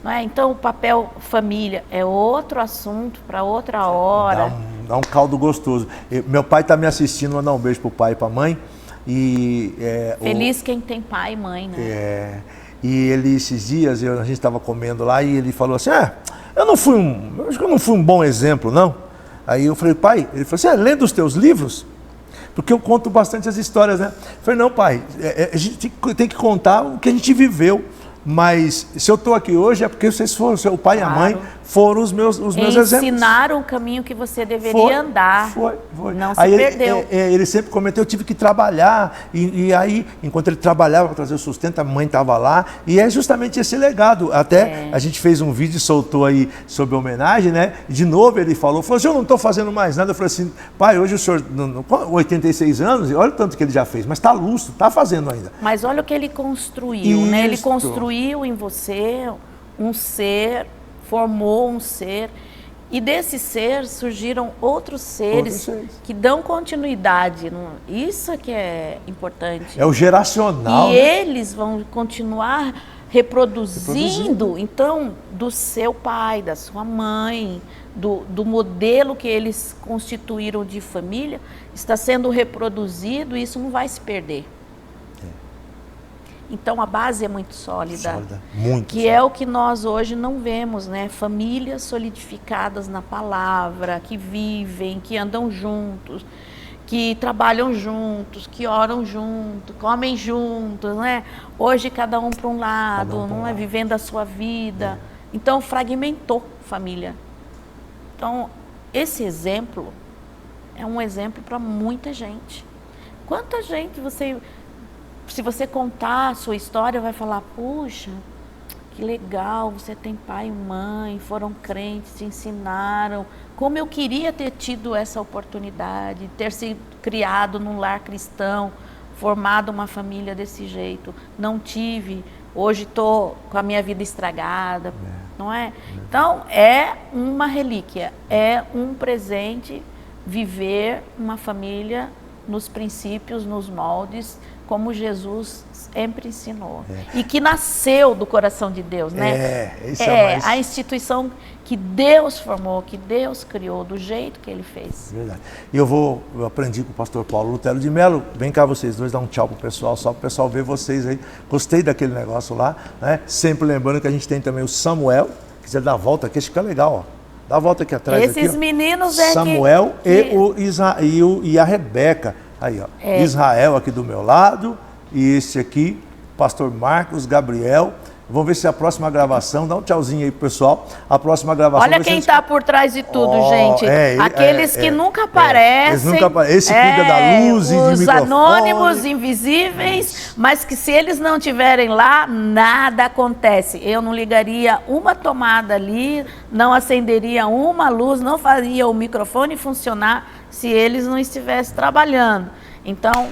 Não é? Então o papel família é outro assunto para outra hora. Dá um caldo gostoso. Meu pai está me assistindo, mandar um beijo para o pai e para a mãe. Feliz quem tem pai e mãe, né? E ele, esses dias, a gente estava comendo lá e ele falou assim, acho que eu não fui um bom exemplo, não. Aí eu falei, pai, ele falou assim, lendo os teus livros? porque eu conto bastante as histórias, né? Eu falei, não, pai, a gente tem que contar o que a gente viveu. Mas se eu estou aqui hoje é porque vocês foram, seu pai e a mãe foram os meus exemplos. Ensinaram o caminho que você deveria andar. Foi. Não se perdeu. Ele sempre comentou, eu tive que trabalhar. E aí, enquanto ele trabalhava para trazer o sustento, a mãe estava lá. E é justamente esse legado. Até a gente fez um vídeo e soltou aí sobre a homenagem, né? E de novo ele falou assim, eu não estou fazendo mais nada. Eu falei assim, pai, hoje o senhor, 86 anos, olha o tanto que ele já fez. Mas está lustro, está fazendo ainda. Mas olha o que ele construiu, né? Ele construiu em você um ser, formou um ser, e desse ser surgiram outros seres que dão continuidade. Isso é que é importante. É o geracional. E eles vão continuar reproduzindo, então, do seu pai, da sua mãe, do modelo que eles constituíram de família, está sendo reproduzido e isso não vai se perder. Então a base é muito sólida, que é o que nós hoje não vemos, né? Famílias solidificadas na palavra, que vivem, que andam juntos, que trabalham juntos, que oram juntos, comem juntos, né? Hoje cada um para um lado, não é vivendo a sua vida. Então fragmentou família. Então esse exemplo é um exemplo para muita gente. Quanta gente se você contar a sua história, vai falar, puxa, que legal, você tem pai e mãe, foram crentes, te ensinaram. Como eu queria ter tido essa oportunidade, ter sido criado num lar cristão, formado uma família desse jeito. Não tive, hoje estou com a minha vida estragada, não é? Então, é uma relíquia, é um presente viver uma família nos princípios, nos moldes, como Jesus sempre ensinou. E que nasceu do coração de Deus, né? A instituição que Deus formou, que Deus criou, do jeito que Ele fez. Verdade. E eu aprendi com o pastor Paulo Lutero de Melo. Vem cá vocês dois, dar um tchau pro pessoal, só pro pessoal ver vocês aí. Gostei daquele negócio lá, né? Sempre lembrando que a gente tem também o Samuel, que quiser dar a volta aqui, acho que é legal, ó. Dá a volta aqui atrás. Esses aqui, meninos Samuel e a Rebeca. Aí, ó, Israel aqui do meu lado, e esse aqui, pastor Marcos Gabriel. Vamos ver se a próxima gravação, dá um tchauzinho aí pro pessoal, a próxima gravação... Olha quem está por trás de tudo, gente. Aqueles que nunca aparecem. Esse cuida da luz e de os microfone. Anônimos, invisíveis, mas que se eles não estiverem lá, nada acontece. Eu não ligaria uma tomada ali, não acenderia uma luz, não faria o microfone funcionar se eles não estivessem trabalhando. Então...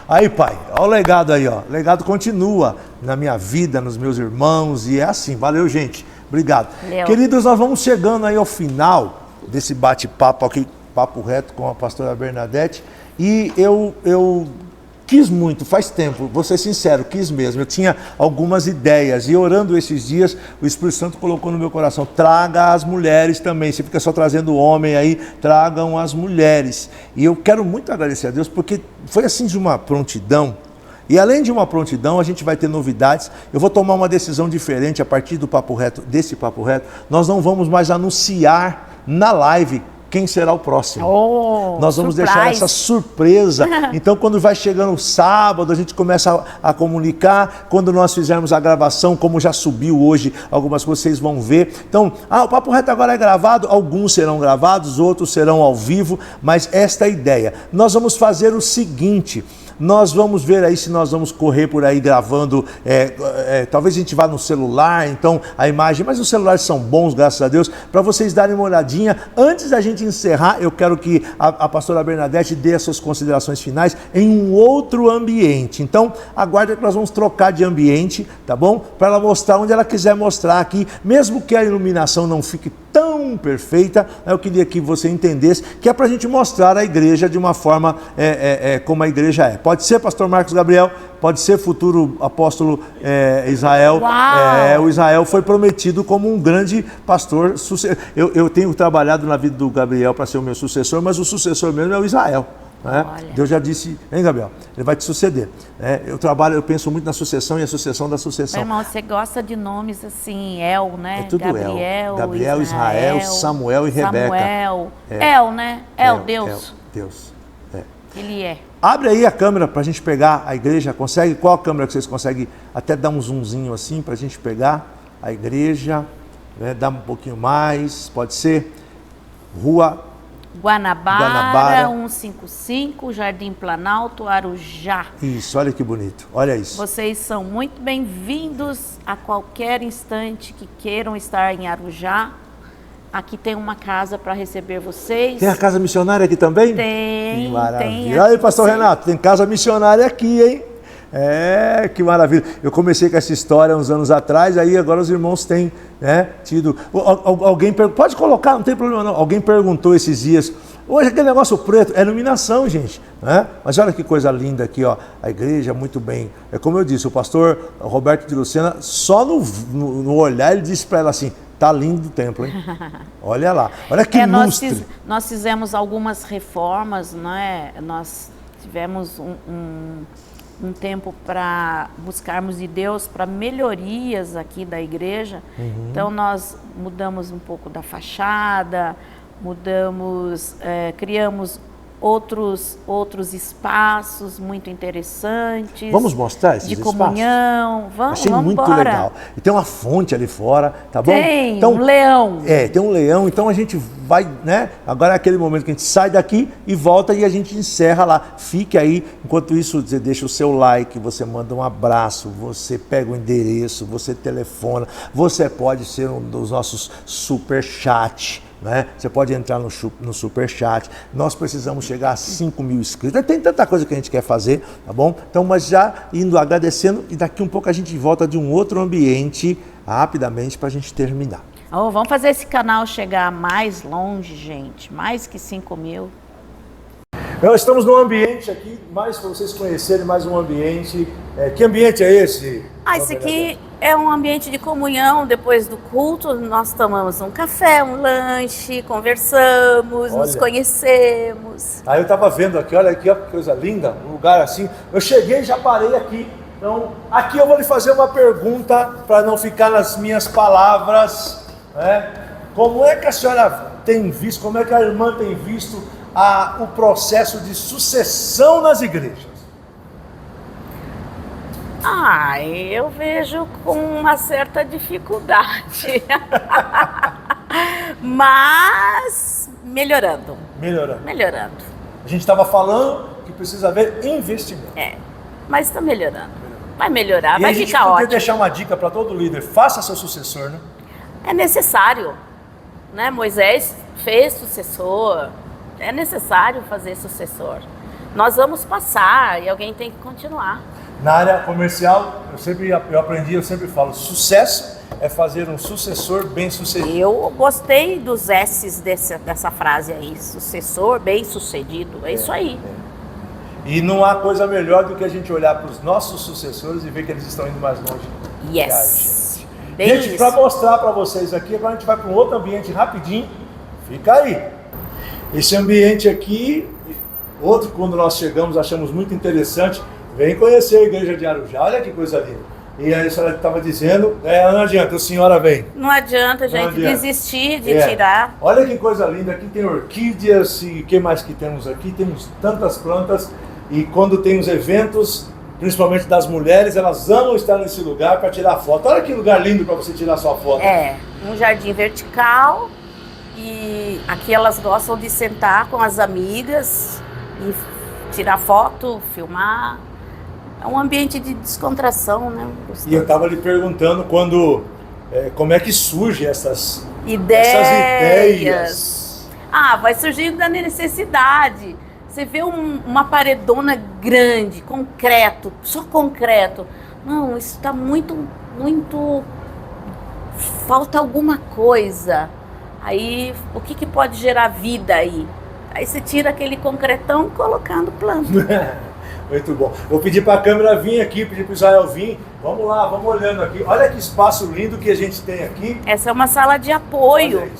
Aí, pai, olha o legado aí, ó. O legado continua na minha vida, nos meus irmãos, e é assim. Valeu, gente. Obrigado. Valeu. Queridos, nós vamos chegando aí ao final desse bate-papo aqui, papo reto com a pastora Bernadette, e eu quis muito, faz tempo, vou ser sincero, quis mesmo. Eu tinha algumas ideias e orando esses dias, o Espírito Santo colocou no meu coração, traga as mulheres também. Você fica só trazendo o homem aí, tragam as mulheres. E eu quero muito agradecer a Deus, porque foi assim de uma prontidão. E além de uma prontidão, a gente vai ter novidades. Eu vou tomar uma decisão diferente a partir do Papo Reto, desse Papo Reto. Nós não vamos mais anunciar na live quem será o próximo. Nós vamos deixar essa surpresa. Então, quando vai chegando o sábado, a gente começa a comunicar. Quando nós fizermos a gravação, como já subiu hoje, algumas coisas vocês vão ver. Então, o Papo Reto agora é gravado. Alguns serão gravados, outros serão ao vivo. Mas esta é a ideia. Nós vamos fazer o seguinte... Nós vamos ver aí se nós vamos correr por aí gravando, talvez a gente vá no celular, então a imagem, mas os celulares são bons, graças a Deus, para vocês darem uma olhadinha. Antes da gente encerrar, eu quero que a pastora Bernadette dê as suas considerações finais em um outro ambiente. Então, aguarda que nós vamos trocar de ambiente, tá bom? Para ela mostrar onde ela quiser mostrar aqui, mesmo que a iluminação não fique tão perfeita, eu queria que você entendesse que é para a gente mostrar a igreja de uma forma como a igreja é. Pode ser, pastor Marcos Gabriel, pode ser futuro apóstolo Israel. O Israel foi prometido como um grande pastor. Eu tenho trabalhado na vida do Gabriel para ser o meu sucessor, mas o sucessor mesmo é o Israel. Né? Deus já disse, hein, Gabriel? Ele vai te suceder. Eu penso muito na sucessão e a sucessão da sucessão. Meu irmão, você gosta de nomes assim, né? É tudo Gabriel, Israel, Samuel e Rebeca. Samuel, né? Deus. Deus. Ele é. Abre aí a câmera para a gente pegar a igreja. Consegue? Qual a câmera que vocês conseguem até dar um zoomzinho assim para a gente pegar a igreja? Né? Dá um pouquinho mais, pode ser? Rua Guanabara 155, Jardim Planalto, Arujá. Isso, olha que bonito. Olha isso. Vocês são muito bem-vindos a qualquer instante que queiram estar em Arujá. Aqui tem uma casa para receber vocês. Tem a casa missionária aqui também? Tem. Que maravilha. Tem Aí, pastor Renato, tem casa missionária aqui, hein? É, que maravilha. Eu comecei com essa história uns anos atrás, aí agora os irmãos têm, né, tido... Alguém pode colocar, não tem problema não. Alguém perguntou esses dias, hoje aquele negócio preto, é iluminação, gente. Né? Mas olha que coisa linda aqui, ó. A igreja, muito bem. É como eu disse, o pastor Roberto de Lucena, só no olhar, ele disse para ela assim, tá lindo o templo, hein? Olha lá, olha que lustre. Nós fizemos algumas reformas, né? Nós tivemos um tempo para buscarmos de Deus para melhorias aqui da igreja. Então nós mudamos um pouco da fachada, criamos outros espaços muito interessantes. Vamos mostrar esses de espaços? Comunhão. Achei vamos muito embora. legal. E tem uma fonte ali fora, tá bom? Tem então, um leão. Tem um leão, então a gente vai, né? Agora é aquele momento que a gente sai daqui e volta e a gente encerra lá. Fique aí, enquanto isso você deixa o seu like, você manda um abraço, você pega o endereço, você telefona, você pode ser um dos nossos super chat. Né? Você pode entrar no Superchat. Nós precisamos chegar a 5 mil inscritos. Tem tanta coisa que a gente quer fazer, tá bom? Então, mas já indo agradecendo, e daqui um pouco a gente volta de um outro ambiente rapidamente para a gente terminar. Vamos fazer esse canal chegar mais longe, gente. Mais que 5 mil. Nós estamos num ambiente aqui, mais para vocês conhecerem mais um ambiente. Que ambiente é esse? Esse aqui é um ambiente de comunhão. Depois do culto, nós tomamos um café, um lanche, conversamos, nos conhecemos. Aí eu estava vendo aqui, olha aqui, ó, que coisa linda, um lugar assim. Eu cheguei e já parei aqui. Então, aqui eu vou lhe fazer uma pergunta para não ficar nas minhas palavras. Né? Como é que a senhora tem visto, como é que a irmã tem visto o processo de sucessão nas igrejas? Eu vejo com uma certa dificuldade, mas melhorando. A gente estava falando que precisa haver investimento. Mas está melhorando. Vai melhorar, e vai ficar ótimo. Eu queria deixar uma dica para todo líder, faça seu sucessor, né? É necessário, né? Moisés fez sucessor, é necessário fazer sucessor. Nós vamos passar e alguém tem que continuar. Na área comercial, eu aprendi, eu sempre falo, sucesso é fazer um sucessor bem sucedido. Eu gostei dos S's dessa frase aí, sucessor bem sucedido, é isso aí. E não há coisa melhor do que a gente olhar para os nossos sucessores e ver que eles estão indo mais longe. Yes. Gente, para mostrar para vocês aqui, agora a gente vai para um outro ambiente rapidinho, fica aí. Esse ambiente aqui, outro quando nós chegamos achamos muito interessante. Vem conhecer a igreja de Arujá, olha que coisa linda. E aí a senhora estava dizendo, não adianta, a senhora vem. Não adianta, gente, desistir de tirar. Olha que coisa linda, aqui tem orquídeas e o que mais que temos aqui? Temos tantas plantas e quando tem os eventos, principalmente das mulheres, elas amam estar nesse lugar para tirar foto. Olha que lugar lindo para você tirar sua foto. Um jardim vertical e aqui elas gostam de sentar com as amigas e tirar foto, filmar. É um ambiente de descontração, né? E eu estava lhe perguntando como é que surgem essas ideias. Vai surgindo da necessidade. Você vê uma paredona grande, concreto, só concreto. Não, isso está muito... Falta alguma coisa. Aí, o que pode gerar vida aí? Aí você tira aquele concretão colocando planta. Muito bom. Vou pedir para a câmera vir aqui, pedir para o Israel vir. Vamos lá, vamos olhando aqui. Olha que espaço lindo que a gente tem aqui. Essa é uma sala de apoio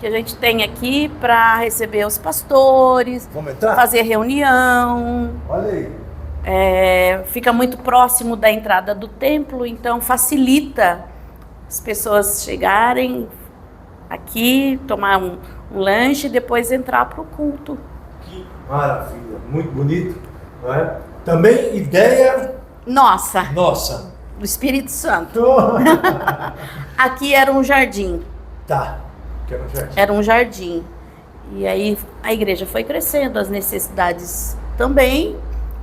que a gente tem aqui para receber os pastores. Vamos entrar? Fazer reunião. Olha aí. Fica muito próximo da entrada do templo, então facilita as pessoas chegarem aqui, tomar um lanche e depois entrar para o culto. Maravilha, muito bonito, não é? Também ideia Nossa, nossa. do Espírito Santo. Aqui era um jardim. Tá, quero um jardim. Era um jardim. E aí a igreja foi crescendo, as necessidades também,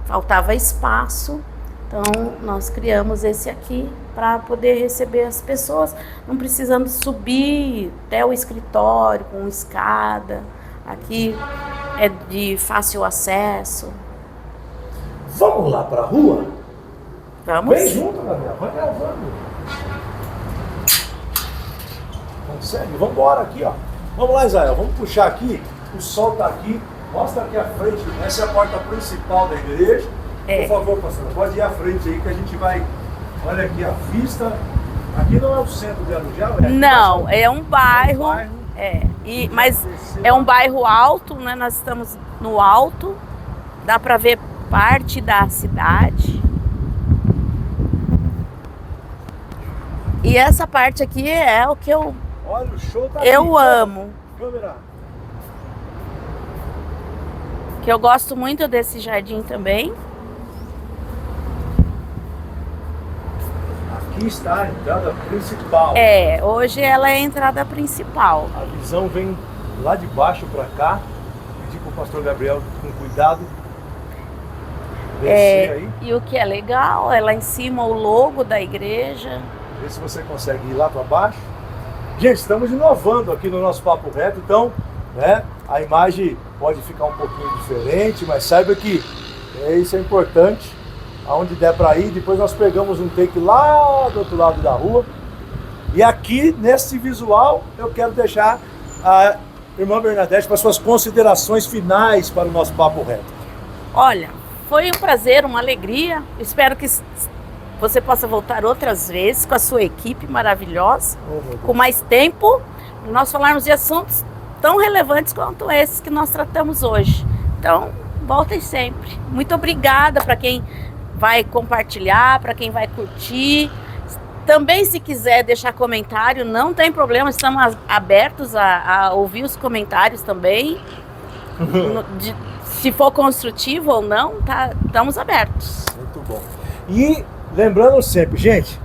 faltava espaço. Então nós criamos esse aqui para poder receber as pessoas, não precisando subir até o escritório com escada. Aqui é de fácil acesso. Vamos lá para a rua? Vamos? Vem junto, Gabriel, vai gravando. Consegue? Vamos embora aqui, ó. Vamos lá, Israel, vamos puxar aqui. O sol tá aqui. Mostra aqui à frente. Essa é a porta principal da igreja. Por favor, pastor, pode ir à frente aí que a gente vai. Olha aqui a vista. Aqui não é o centro de Arujá, é? Não, é um bairro. Mas é um bairro alto, né? Nós estamos no alto. Dá para ver parte da cidade. E essa parte aqui é o que eu Olha, o show tá eu aqui. amo. Câmera. Que eu gosto muito desse jardim também. Aqui está a entrada principal. Hoje ela é a entrada principal. A visão vem lá de baixo para cá. Pedir para o pastor Gabriel com cuidado. Descer aí. E o que é legal é lá em cima o logo da igreja. Vê se você consegue ir lá para baixo. Gente, estamos inovando aqui no nosso Papo Reto, então, né, a imagem pode ficar um pouquinho diferente, mas saiba que isso é importante. Aonde der para ir, depois nós pegamos um take lá do outro lado da rua. E aqui, nesse visual, eu quero deixar a irmã Bernadette para suas considerações finais para o nosso Papo Reto. Olha, foi um prazer, uma alegria. Espero que você possa voltar outras vezes com a sua equipe maravilhosa, com mais tempo, nós falarmos de assuntos tão relevantes quanto esses que nós tratamos hoje. Então, voltem sempre. Muito obrigada para quem vai compartilhar, para quem vai curtir. Também, se quiser deixar comentário, não tem problema, estamos abertos a ouvir os comentários também. Se for construtivo ou não, estamos abertos. Muito bom. E lembrando sempre, gente,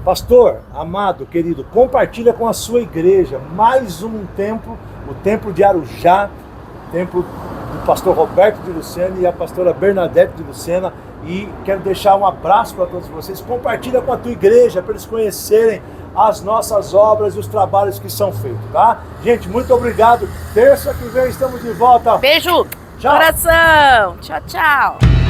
pastor, amado, querido, compartilha com a sua igreja mais um templo, o Templo de Arujá, templo do pastor Roberto de Lucena e a pastora Bernadette de Lucena. E quero deixar um abraço para todos vocês. Compartilha com a tua igreja para eles conhecerem as nossas obras e os trabalhos que são feitos, tá? Gente, muito obrigado. Terça que vem estamos de volta. Beijo, tchau. Coração. Tchau, tchau.